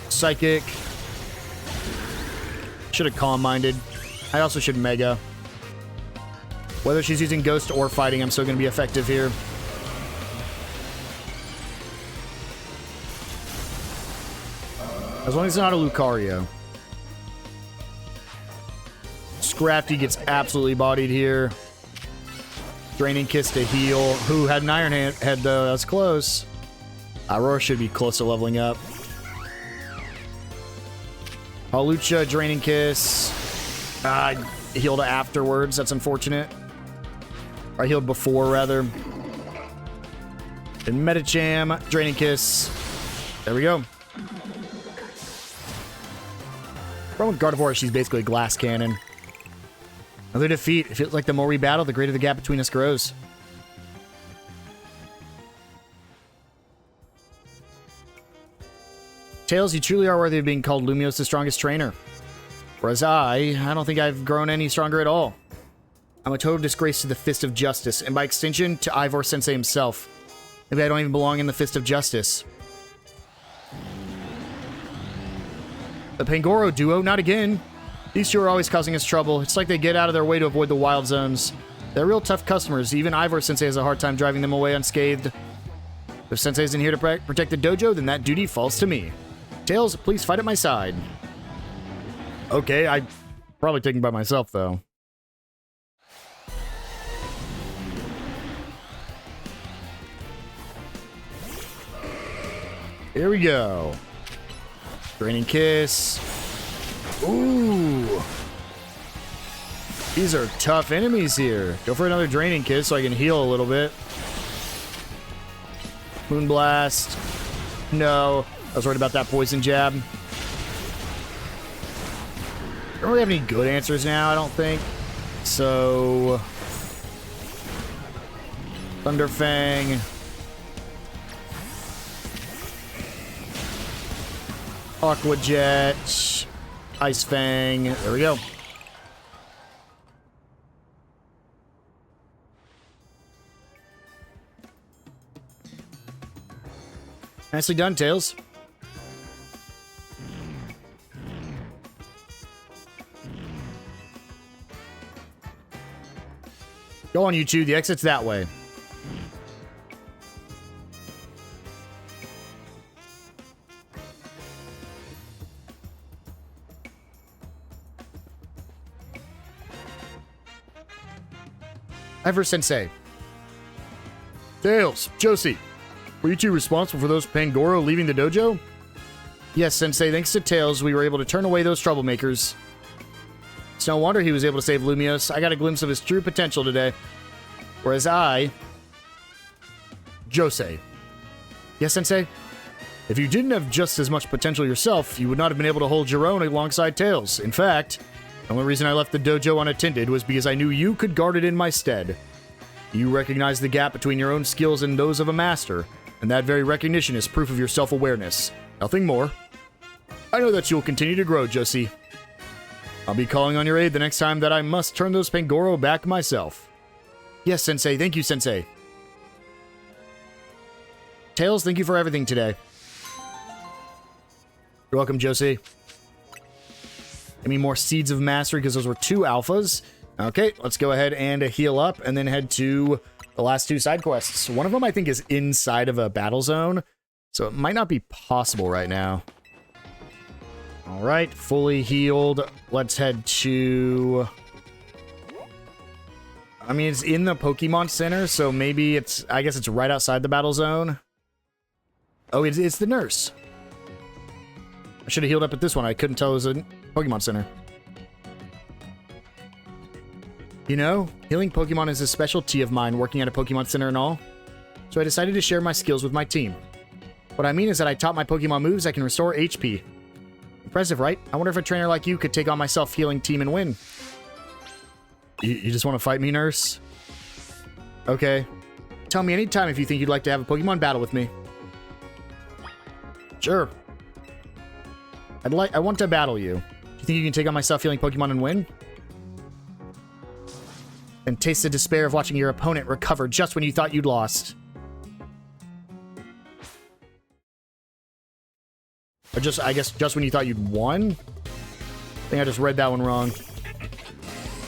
Psychic. Should have Calm-Minded. I also should Mega. Whether she's using Ghost or Fighting, I'm still going to be effective here. As long as it's not a Lucario. Scrafty gets absolutely bodied here. Draining Kiss to heal. Who had an Iron Head, though? That's close. Aurora should be close to leveling up. Hawlucha, Draining Kiss. Healed afterwards. That's unfortunate. Or healed before, rather. And Metacham, Draining Kiss. There we go. Problem with Gardevoir, she's basically a glass cannon. Another defeat. It feels like the more we battle, the greater the gap between us grows. Tails, you truly are worthy of being called Lumiose the strongest trainer. Whereas I don't think I've grown any stronger at all. I'm a total disgrace to the Fist of Justice, and by extension, to Ivor Sensei himself. Maybe I don't even belong in the Fist of Justice. The Pangoro duo, not again. These two are always causing us trouble. It's like they get out of their way to avoid the wild zones. They're real tough customers. Even Ivor Sensei has a hard time driving them away unscathed. If Sensei isn't here to protect the dojo, then that duty falls to me. Tails, please fight at my side. Okay, I'm probably taking by myself, though. Here we go. Draining Kiss. Ooh. These are tough enemies here. Go for another Draining Kiss so I can heal a little bit. Moonblast. No. I was worried about that poison jab. Don't really have any good answers now, I don't think. So... Thunderfang. Aqua Jet. Ice Fang. There we go. Nicely done, Tails. Go on, you two. The exit's that way. Ivor Sensei. Tails, Josie, were you two responsible for those Pangoro leaving the dojo? Yes, Sensei, thanks to Tails, we were able to turn away those troublemakers. It's no wonder he was able to save Lumiose. I got a glimpse of his true potential today. Whereas I... Josei. Yes, Sensei? If you didn't have just as much potential yourself, you would not have been able to hold your own alongside Tails. In fact, the only reason I left the dojo unattended was because I knew you could guard it in my stead. You recognize the gap between your own skills and those of a master, and that very recognition is proof of your self-awareness. Nothing more. I know that you'll continue to grow, Josie. I'll be calling on your aid the next time that I must turn those Pangoro back myself. Yes, Sensei. Thank you, Sensei. Tails, thank you for everything today. You're welcome, Josie. Give me more Seeds of Mastery, because those were 2 alphas. Okay, let's go ahead and heal up, and then head to the last 2 side quests. One of them, I think, is inside of a battle zone, so it might not be possible right now. Alright, fully healed. Let's head to... I mean, it's in the Pokemon Center, so maybe it's... I guess it's right outside the battle zone. Oh, it's the nurse. I should have healed up at this one. I couldn't tell it was a Pokemon Center. You know, healing Pokemon is a specialty of mine, working at a Pokemon Center and all. So I decided to share my skills with my team. What I mean is that I taught my Pokemon moves that can restore HP. Impressive, right? I wonder if a trainer like you could take on my self-healing team and win. You just want to fight me, nurse? Okay. Tell me anytime if you think you'd like to have a Pokemon battle with me. Sure. I want to battle you. Do you think you can take on my self-healing Pokemon and win? And taste the despair of watching your opponent recover just when you thought you'd lost. Or just, I guess, just when you thought you'd won? I think I just read that one wrong.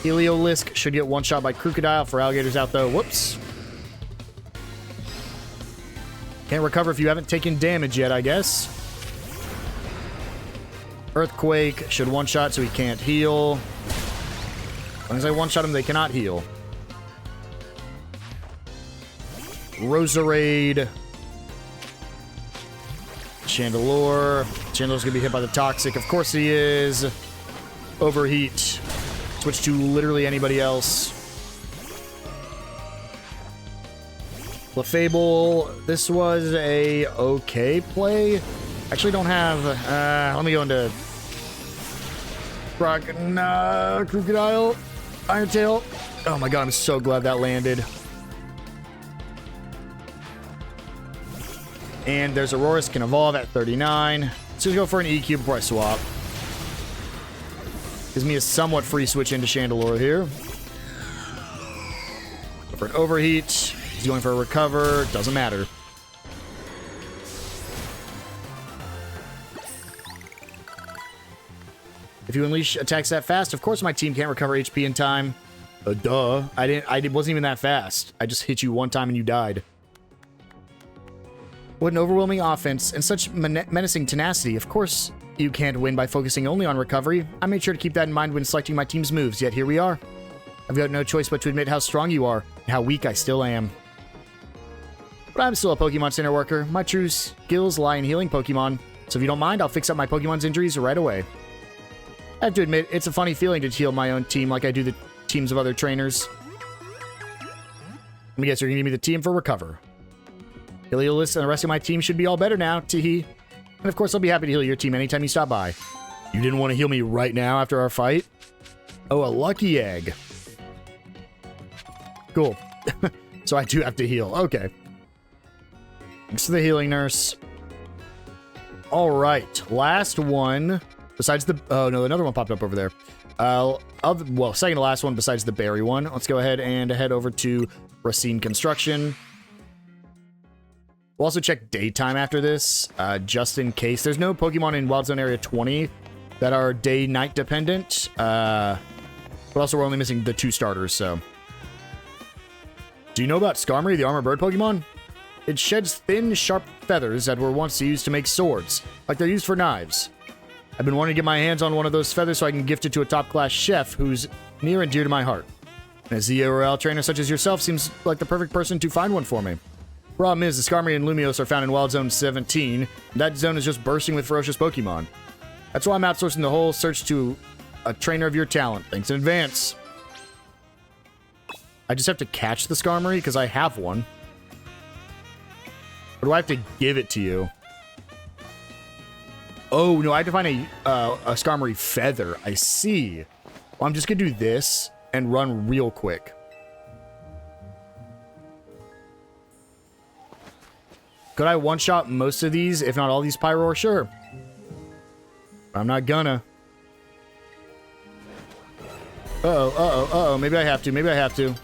Heliolisk should get one-shot by Crocodile for alligators out, though. Whoops. Can't recover if you haven't taken damage yet, I guess. Earthquake should one-shot, so he can't heal. As long as I one-shot him, they cannot heal. Roserade. Chandelure. Chandelure's gonna be hit by the Toxic. Of course he is. Overheat. Switch to literally anybody else. Clefable. This was a okay play. Actually don't have... let me go into... Crocodile. Iron Tail. Oh my god, I'm so glad that landed. And there's Aurorus, can evolve at 39. Let's just go for an EQ before I swap. Gives me a somewhat free switch into Chandelure here. Go for an overheat. He's going for a recover. Doesn't matter. If you unleash attacks that fast, of course my team can't recover HP in time. Duh. I wasn't even that fast. I just hit you one time and you died. What an overwhelming offense and such menacing tenacity. Of course, you can't win by focusing only on recovery. I made sure to keep that in mind when selecting my team's moves, yet here we are. I've got no choice but to admit how strong you are and how weak I still am. But I'm still a Pokemon Center worker. My true skills lie in healing Pokemon, so if you don't mind, I'll fix up my Pokemon's injuries right away. I have to admit, it's a funny feeling to heal my own team like I do the teams of other trainers. Let me guess, you're going to give me the team for recover. Heliolisk and the rest of my team should be all better now, teehee. And of course, I'll be happy to heal your team anytime you stop by. You didn't want to heal me right now after our fight? Oh, a lucky egg. Cool. So I do have to heal. Okay. Thanks to the healing nurse. All right. Last one. Besides the... Oh, no, another one popped up over there. Well, second to last one besides the berry one. Let's go ahead and head over to Racine Construction. We'll also check daytime after this, just in case. There's no Pokemon in Wild Zone Area 20 that are day-night dependent. But also we're only missing the 2 starters, so... Do you know about Skarmory, the armor bird Pokemon? It sheds thin, sharp feathers that were once used to make swords, like they're used for knives. I've been wanting to get my hands on one of those feathers so I can gift it to a top-class chef who's near and dear to my heart. And a ZORL trainer such as yourself seems like the perfect person to find one for me. Problem is, the Skarmory and Lumiose are found in Wild Zone 17. That zone is just bursting with ferocious Pokemon. That's why I'm outsourcing the whole search to a trainer of your talent. Thanks in advance. I just have to catch the Skarmory because I have one. Or do I have to give it to you? Oh, no, I have to find a Skarmory feather. I see. Well, I'm just going to do this and run real quick. Could I one-shot most of these, if not all these Pyroar? Sure. I'm not gonna. Uh-oh. Maybe I have to.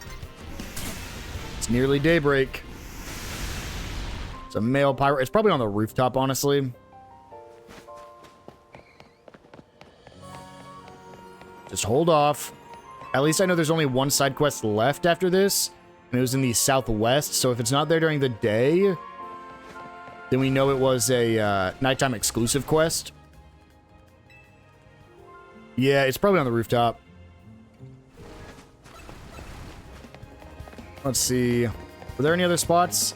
It's nearly daybreak. It's a male Pyroar. It's probably on the rooftop, honestly. Just hold off. At least I know there's only one side quest left after this. And it was in the southwest. So if it's not there during the day, then we know it was a nighttime exclusive quest. Yeah, it's probably on the rooftop. Let's see. Were there any other spots?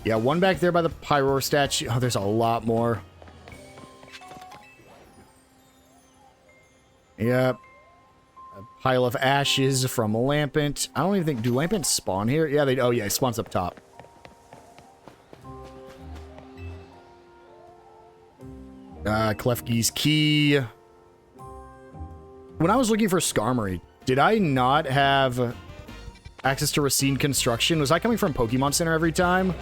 Yeah, one back there by the Pyroar statue. Oh, there's a lot more. Yep. A pile of ashes from Lampent. I don't even think... Do Lampents spawn here? Yeah, they... Oh, yeah, it spawns up top. Klefki's Key. When I was looking for Skarmory, did I not have access to Racine Construction? Was I coming from Pokemon Center every time?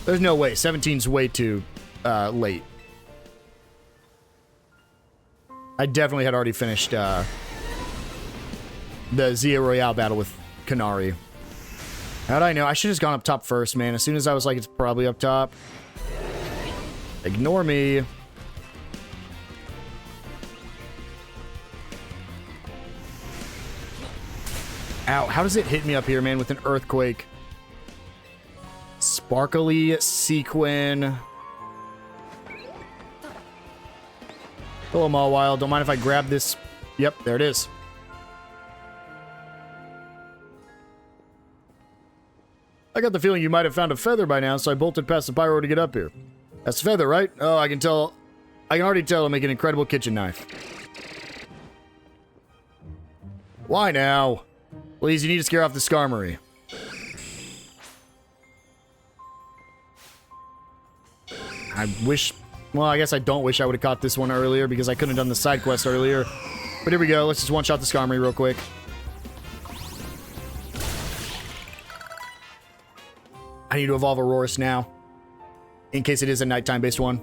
There's no way. 17's way too late. I definitely had already finished the Zia Royale battle with Kanari. How'd I know? I should have just gone up top first, man. As soon as I was like, it's probably up top. Ignore me. Ow, how does it hit me up here, man, with an earthquake? Sparkly Sequin. Hello, Mawile. Don't mind if I grab this. Yep, there it is. I got the feeling you might have found a feather by now, so I bolted past the Pyro to get up here. That's a feather, right? Oh, I can tell. I can already tell it'll make an incredible kitchen knife. Why now? Please, you need to scare off the Skarmory. I wish... Well, I guess I don't wish I would have caught this one earlier because I couldn't have done the side quest earlier. But here we go. Let's just one-shot the Skarmory real quick. I need to evolve Aurorus now. In case it is a nighttime-based one.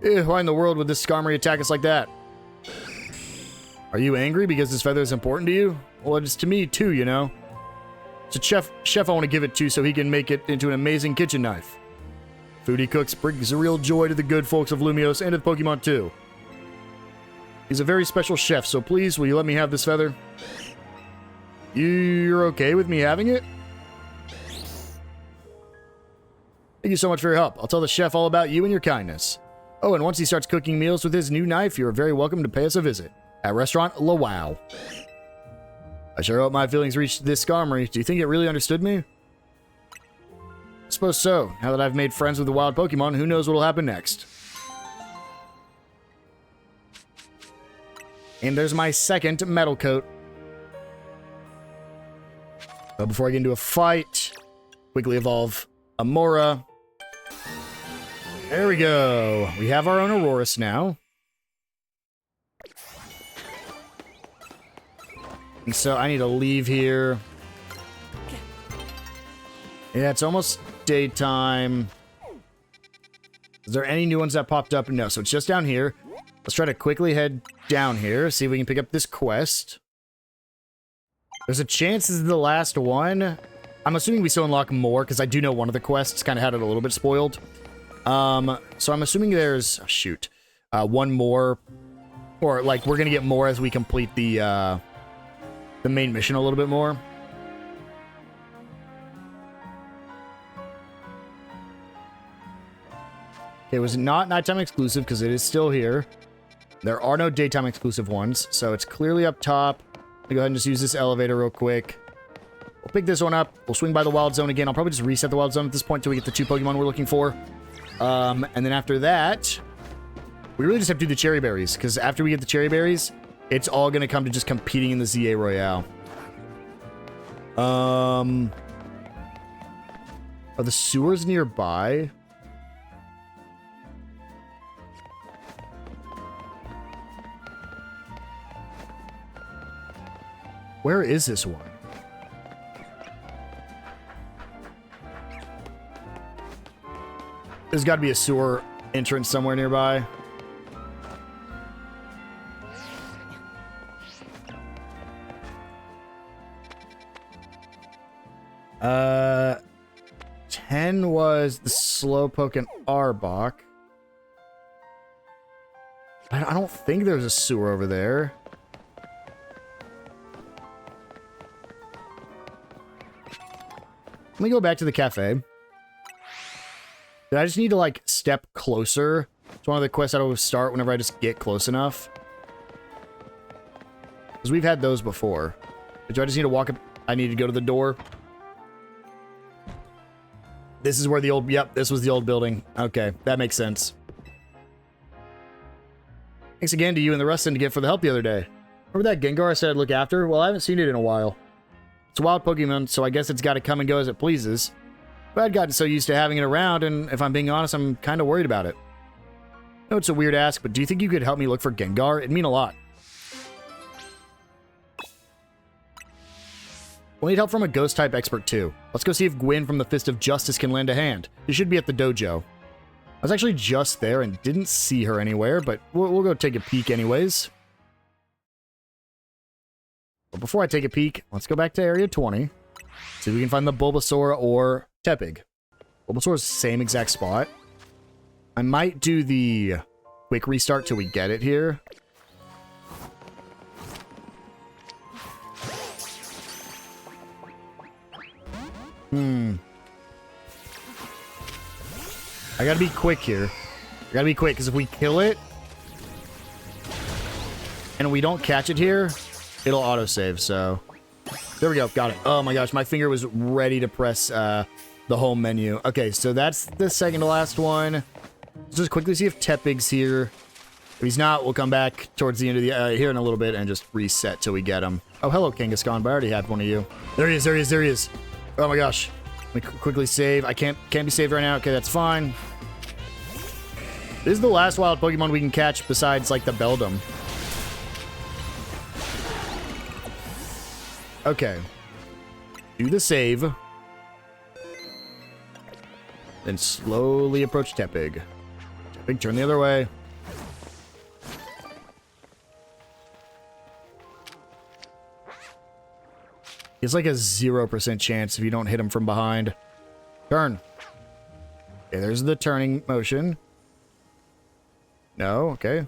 Why in the world would this Skarmory attack us like that? Are you angry because this feather is important to you? Well, it's to me, too, you know. It's a chef I want to give it to so he can make it into an amazing kitchen knife. Food he cooks brings a real joy to the good folks of Lumiose and to the Pokemon, too. He's a very special chef, so please, will you let me have this feather? You're okay with me having it? Thank you so much for your help. I'll tell the chef all about you and your kindness. Oh, and once he starts cooking meals with his new knife, you're very welcome to pay us a visit. At Restaurant La Wow. I sure hope my feelings reached this Skarmory. Do you think it really understood me? I suppose so. Now that I've made friends with the wild Pokemon, who knows what'll happen next. And there's my second metal coat. But before I get into a fight, quickly evolve Amora. There we go. We have our own Aurorus now. And so I need to leave here. Yeah, it's almost daytime. Is there any new ones that popped up? No, so it's just down here. Let's try to quickly head down here, see if we can pick up this quest. There's a chance this is the last one. I'm assuming we still unlock more, because I do know one of the quests kind of had it a little bit spoiled. So I'm assuming there's... Oh, shoot. One more. Or, like, we're going to get more as we complete the main mission a little bit more. Okay, it was not nighttime exclusive because it is still here. There are no daytime exclusive ones, so it's clearly up top. I'll go ahead and just use this elevator real quick. We'll pick this one up. We'll swing by the wild zone again. I'll probably just reset the wild zone at this point until we get the 2 Pokemon we're looking for. And then after that, we really just have to do the cherry berries, because after we get the cherry berries, it's all going to come to just competing in the ZA Royale. Are the sewers nearby? Where is this one? There's got to be a sewer entrance somewhere nearby. Uh, 10 was the Slowpoke and Arbok. I don't think there's a sewer over there. Let me go back to the cafe. I just need to, like, step closer. It's one of the quests I always start whenever I just get close enough. Because we've had those before. Do I just need to walk up? I need to go to the door. This is where the old... Yep, this was the old building. Okay, that makes sense. Thanks again to you and the rest syndicate for the help the other day. Remember that Gengar I said I'd look after? Well, I haven't seen it in a while. It's a wild Pokemon, so I guess it's got to come and go as it pleases. But I'd gotten so used to having it around, and if I'm being honest, I'm kind of worried about it. I know it's a weird ask, but do you think you could help me look for Gengar? It'd mean a lot. We'll need help from a Ghost-type expert, too. Let's go see if Gwyn from the Fist of Justice can lend a hand. She should be at the dojo. I was actually just there and didn't see her anywhere, but we'll go take a peek anyways. But before I take a peek, let's go back to Area 20. See if we can find the Bulbasaur or Tepig. Bulbasaur's the same exact spot. I might do the quick restart till we get it here. I gotta be quick here. I gotta be quick, because if we kill it and we don't catch it here, it'll autosave, so... There we go, got it. Oh my gosh, my finger was ready to press the home menu. Okay, so that's the second to last one. Let's just quickly see if Tepig's here. If he's not, we'll come back towards the end of the here in a little bit and just reset till we get him. Oh, hello, Kangaskhan, but I already had one of you. There he is, there he is, there he is. Oh my gosh. Let me quickly save. I can't be saved right now. Okay, that's fine. This is the last wild Pokemon we can catch besides, like, the Beldum. Okay. Do the save. Then slowly approach Tepig. Tepig, turn the other way. It's like a 0% chance if you don't hit him from behind. Turn. Okay, there's the turning motion. No, okay.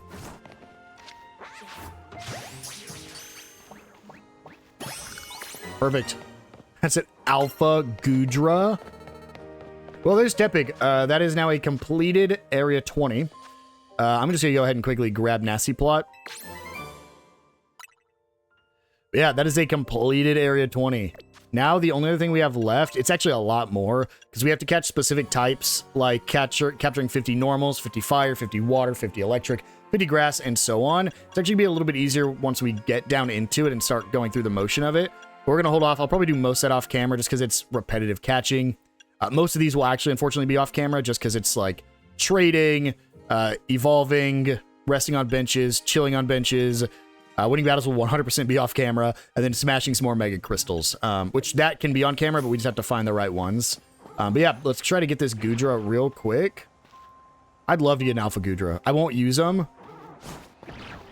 Perfect. That's an Alpha Gudra. Well, there's Tepig. That is now a completed Area 20. I'm just going to go ahead and quickly grab Nasty Plot. Yeah, that is a completed Area 20. Now, the only other thing we have left, it's actually a lot more, because we have to catch specific types, like capturing 50 normals, 50 fire, 50 water, 50 electric, 50 grass, and so on. It's actually going to be a little bit easier once we get down into it and start going through the motion of it. But we're going to hold off. I'll probably do most of that off camera just because it's repetitive catching. Most of these will actually, unfortunately, be off camera just because it's like trading, evolving, resting on benches, chilling on benches. Winning battles will 100% be off camera, and then smashing some more Mega Crystals, which that can be on camera, but we just have to find the right ones. But yeah, let's try to get this Gudra real quick. I'd love to get an Alpha Gudra. I won't use them,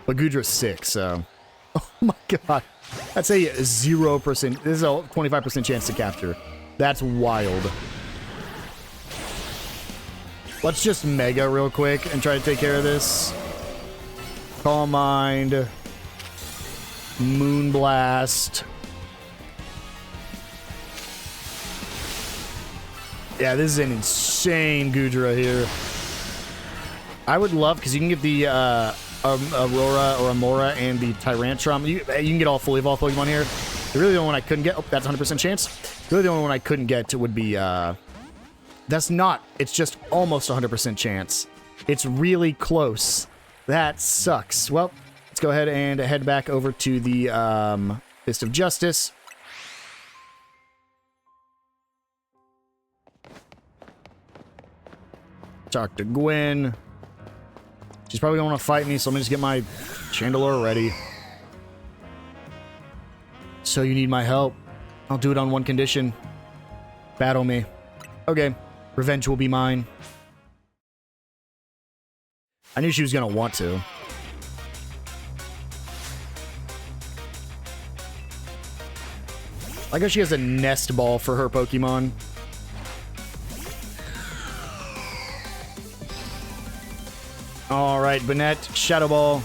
but Gudra's sick, so... Oh my god. That's a 0%. This is a 25% chance to capture. That's wild. Let's just Mega real quick and try to take care of this. Calm Mind... Moonblast. Yeah, this is an insane Gudra here. I would love, because you can get the Aurora or Amora and the Tyrantrum. You can get all fully evolved Pokemon here. This Really the only one I couldn't get... Oh, that's 100% chance. Really the only one I couldn't get would be... That's not... It's just almost 100% chance. It's really close. That sucks. Well, let's go ahead and head back over to the Fist of Justice. Talk to Gwen. She's probably going to want to fight me, so let me just get my Chandelure ready. So you need my help. I'll do it on one condition. Battle me. Okay. Revenge will be mine. I knew she was going to want to. I guess she has a nest ball for her Pokemon. Alright, Banette, Shadow Ball.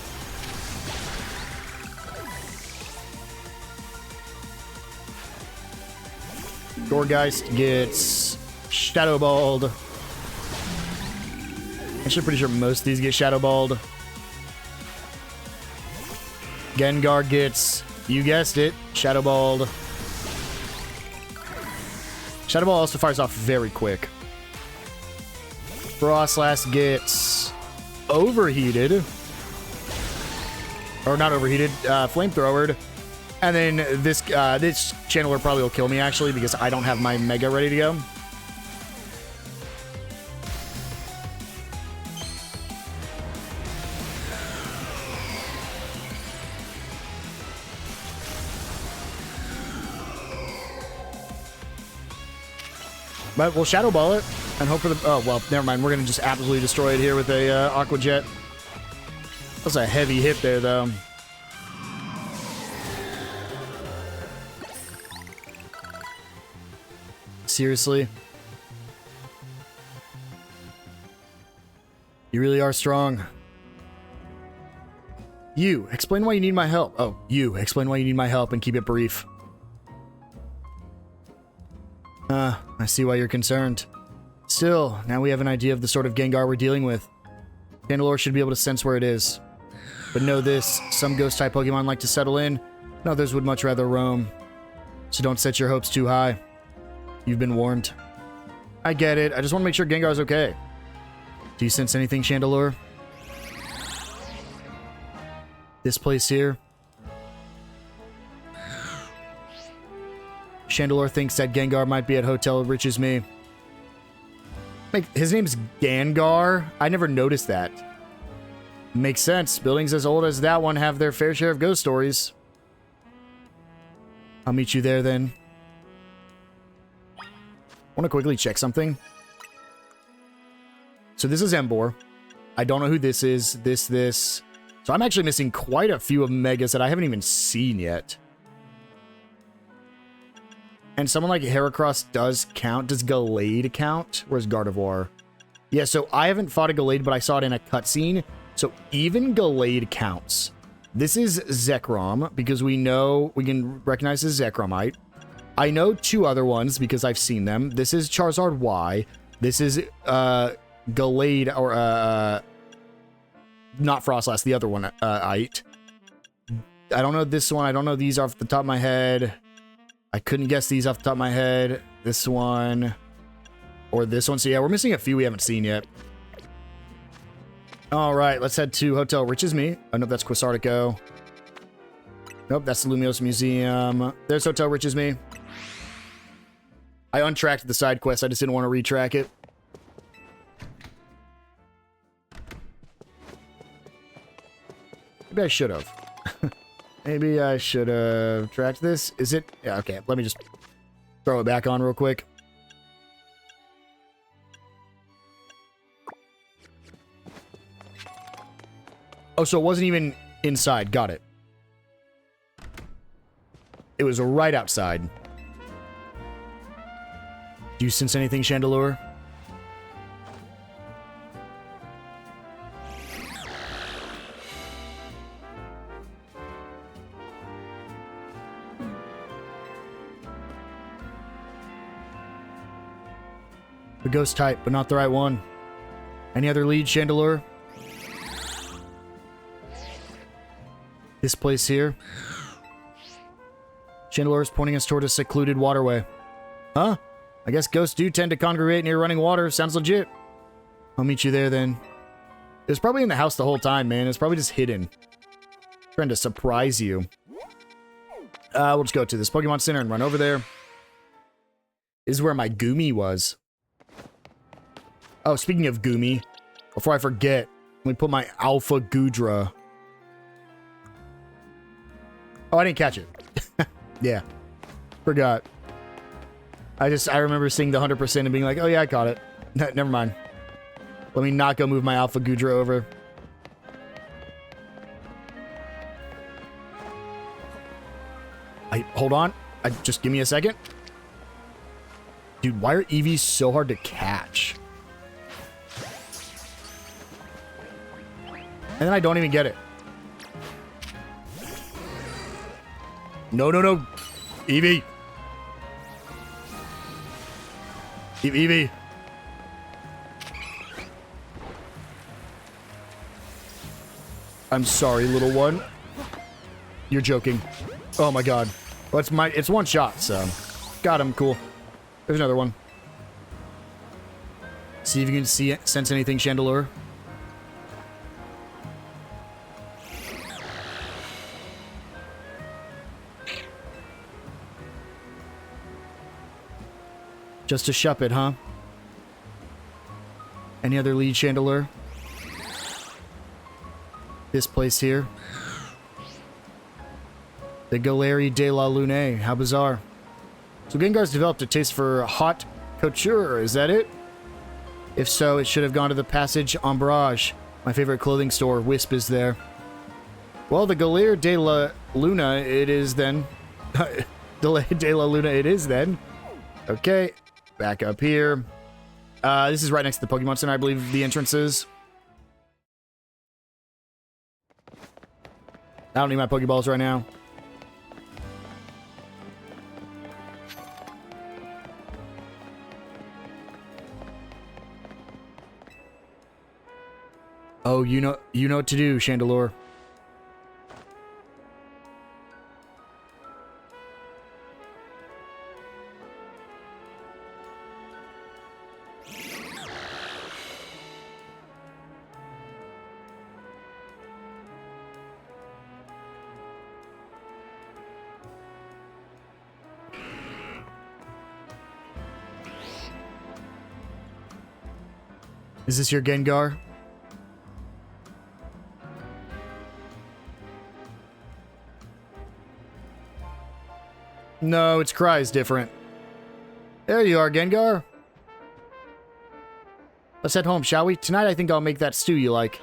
Gourgeist gets Shadow Balled. I'm actually pretty sure most of these get Shadow Balled. Gengar gets, you guessed it, Shadow Balled. Shadow Ball also fires off very quick. Frostlass gets overheated. Or not overheated, flamethrowered. And then this Chandelure probably will kill me, actually, because I don't have my Mega ready to go. But we'll Shadow Ball it and hope for the... Oh, well, never mind. We're going to just absolutely destroy it here with a Aqua Jet. That's a heavy hit there, though. Seriously? You really are strong. You, explain why you need my help. Oh, you, explain why you need my help and keep it brief. I see why you're concerned. Still, now we have an idea of the sort of Gengar we're dealing with. Chandelure should be able to sense where it is. But know this, some Ghost-type Pokemon like to settle in, and others would much rather roam. So don't set your hopes too high. You've been warned. I get it, I just want to make sure Gengar's okay. Do you sense anything, Chandelure? This place here? Chandelure thinks that Gengar might be at Hotel Riches Me. Like, his name's Gengar? I never noticed that. Makes sense. Buildings as old as that one have their fair share of ghost stories. I'll meet you there then. I want to quickly check something. So this is Emboar. I don't know who this is. This. So I'm actually missing quite a few of Megas that I haven't even seen yet. And someone like Heracross does count. Does Gallade count? Where's Gardevoir? Yeah, so I haven't fought a Gallade, but I saw it in a cutscene. So even Gallade counts. This is Zekrom, because we can recognize this Zekromite. I know two other ones because I've seen them. This is Charizard Y. This is Gallade, or not Frostlass, the other one, Ite. I don't know this one. I don't know these off the top of my head. I couldn't guess these off the top of my head. This one. Or this one. So yeah, we're missing a few we haven't seen yet. Alright, let's head to Hotel Riches Me. Oh, nope, that's Quasartico. Nope, that's the Lumiose Museum. There's Hotel Riches Me. I untracked the side quest. I just didn't want to retrack it. Maybe I should have. Maybe I should have tracked this. Is it? Yeah, okay. Let me just throw it back on real quick. Oh, so it wasn't even inside. Got it. It was right outside. Do you sense anything, Chandelure? The ghost type, but not the right one. Any other leads, Chandelure? This place here? Chandelure is pointing us toward a secluded waterway. Huh? I guess ghosts do tend to congregate near running water. Sounds legit. I'll meet you there then. It was probably in the house the whole time, man. It's probably just hidden. Trying to surprise you. We'll just go to this Pokemon Center and run over there. This is where my Goomy was. Oh, speaking of Goomy, before I forget, let me put my Alpha Gudra. Oh, I didn't catch it. Yeah. Forgot. I remember seeing the 100% and being like, oh yeah, I caught it. Never mind. Let me not go move my Alpha Gudra over. Hold on. Just give me a second. Dude, why are EVs so hard to catch? And then I don't even get it. No, no, no. Eevee. Eevee. I'm sorry, little one. You're joking. Oh my god. Well, it's one shot, so. Got him, cool. There's another one. See if you can sense anything, Chandelure. Just a Shuppet, huh? Any other lead, Chandelure? This place here. The Gallery de la Lune. How bizarre. So Gengar's developed a taste for hot couture, is that it? If so, it should have gone to the Passage Ombrage. My favorite clothing store, Wisp, is there. Well, the Gallery de la Luna, it is then. De la Luna, it is then. Okay, back up here. This is right next to the Pokemon Center, I believe the entrance is. I don't need my Pokeballs right now. Oh, you know what to do, Chandelure. Is this your Gengar? No, its cry is different. There you are, Gengar. Let's head home, shall we? Tonight I think I'll make that stew you like.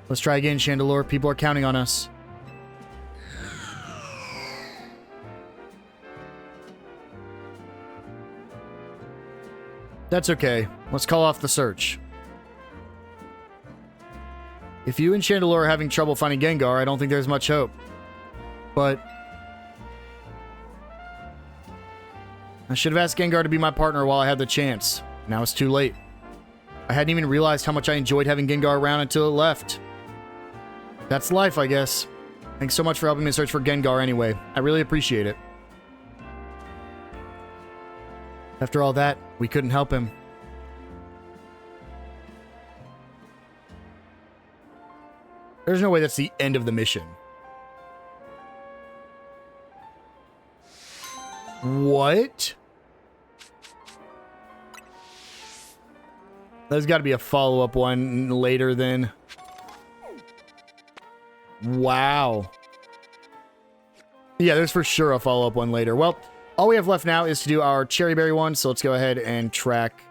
Let's try again, Chandelure. People are counting on us. That's okay. Let's call off the search. If you and Chandelure are having trouble finding Gengar, I don't think there's much hope. But I should have asked Gengar to be my partner while I had the chance. Now it's too late. I hadn't even realized how much I enjoyed having Gengar around until it left. That's life, I guess. Thanks so much for helping me search for Gengar anyway. I really appreciate it. After all that, we couldn't help him. There's no way that's the end of the mission. What? There's got to be a follow-up one later then. Wow. Yeah, there's for sure a follow-up one later. Well, all we have left now is to do our Cherry Berry one, so let's go ahead and track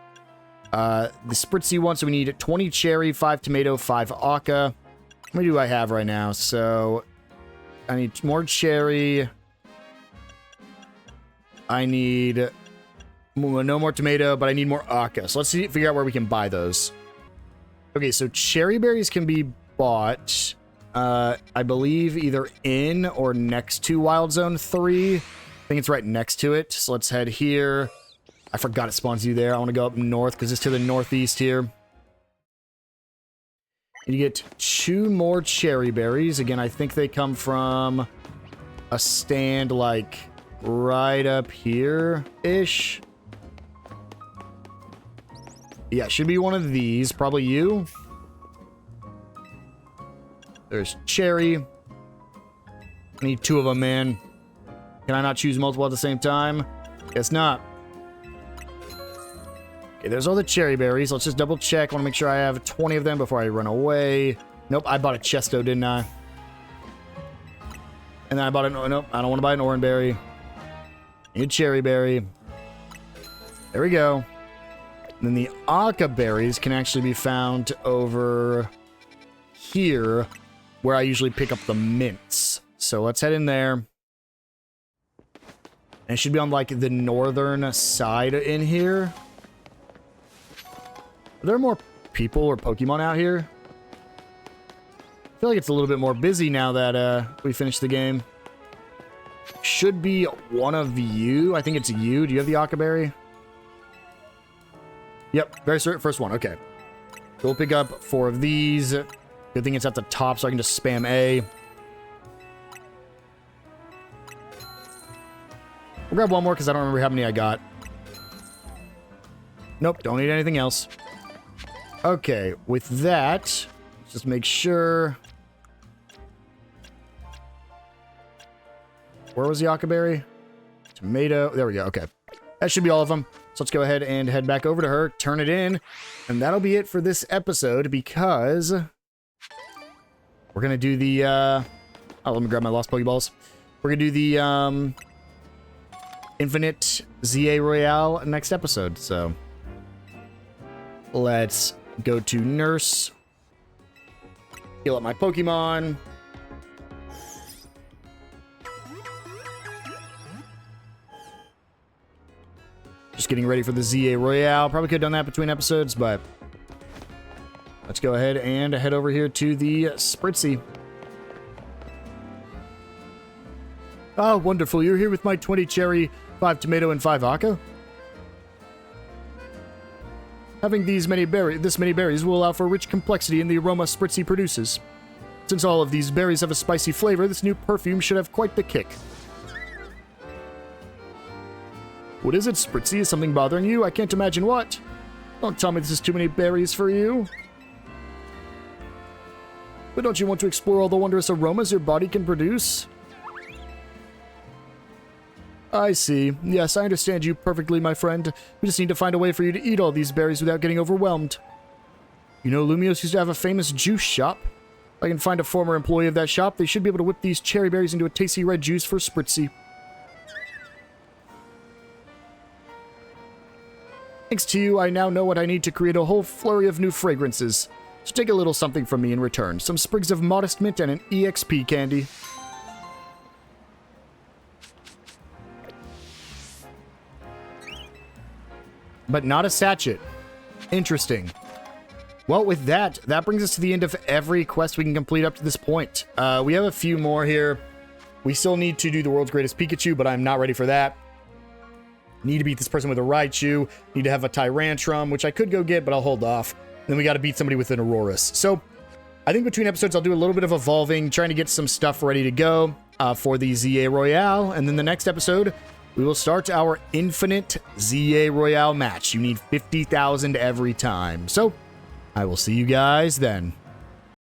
the Spritzy one. So we need 20 Cherry, 5 Tomato, 5 Aka. How many do I have right now? So I need more Cherry. I need no more Tomato, but I need more Aka. So let's figure out where we can buy those. Okay, so Cherry Berries can be bought, I believe, either in or next to Wild Zone 3. I think it's right next to it. So let's head here. I forgot it spawns you there. I want to go up north because it's to the northeast here. You get 2 more cherry berries. Again, I think they come from a stand like right up here-ish. Yeah, should be one of these. Probably you. There's cherry. I need 2 of them, man. Can I not choose multiple at the same time? Guess not. Okay, there's all the cherry berries. Let's just double check. I want to make sure I have 20 of them before I run away. Nope, I bought a chesto, didn't I? And then I bought nope, I don't want to buy an orange berry. Need a cherry berry. There we go. And then the Aka berries can actually be found over here, where I usually pick up the mints. So let's head in there. And it should be on, like, the northern side in here. Are there more people or Pokemon out here? I feel like it's a little bit more busy now that we finished the game. Should be one of you. I think it's you. Do you have the Aka berry? Yep, very first one. Okay. So we'll pick up 4 of these. Good thing it's at the top, so I can just spam A. We'll grab one more because I don't remember how many I got. Nope, don't need anything else. Okay, with that, let's just make sure. Where was the Aka berry? Tomato. There we go. Okay. That should be all of them. So let's go ahead and head back over to her, turn it in, and that'll be it for this episode because we're going to do the, oh, let me grab my lost Pokeballs. We're going to do the, Infinite ZA Royale next episode, so let's go to Nurse, heal up my Pokemon. Just getting ready for the ZA Royale. Probably could have done that between episodes, but let's go ahead and head over here to the Spritzy. Oh, wonderful. You're here with my 20 cherry, 5 tomato, and 5 Aka? Having this many berries will allow for rich complexity in the aroma Spritzy produces. Since all of these berries have a spicy flavor, this new perfume should have quite the kick. What is it, Spritzy? Is something bothering you? I can't imagine what. Don't tell me this is too many berries for you. But don't you want to explore all the wondrous aromas your body can produce? I see. Yes, I understand you perfectly, my friend. We just need to find a way for you to eat all these berries without getting overwhelmed. You know, Lumiose used to have a famous juice shop. If I can find a former employee of that shop, they should be able to whip these cherry berries into a tasty red juice for Spritzy. Thanks to you, I now know what I need to create a whole flurry of new fragrances. So take a little something from me in return. Some sprigs of modest mint and an EXP candy. But not a sachet. Interesting. Well, with that brings us to the end of every quest we can complete up to this point. We have a few more here. We still need to do the world's greatest Pikachu, but I'm not ready for that. Need to beat this person with a Raichu. Need to have a Tyrantrum, which I could go get, but I'll hold off. Then we got to beat somebody with an Aurorus. So, I think between episodes, I'll do a little bit of evolving, trying to get some stuff ready to go for the ZA Royale. And then the next episode, we will start our Infinite ZA Royale match. You need 50,000 every time. So, I will see you guys then.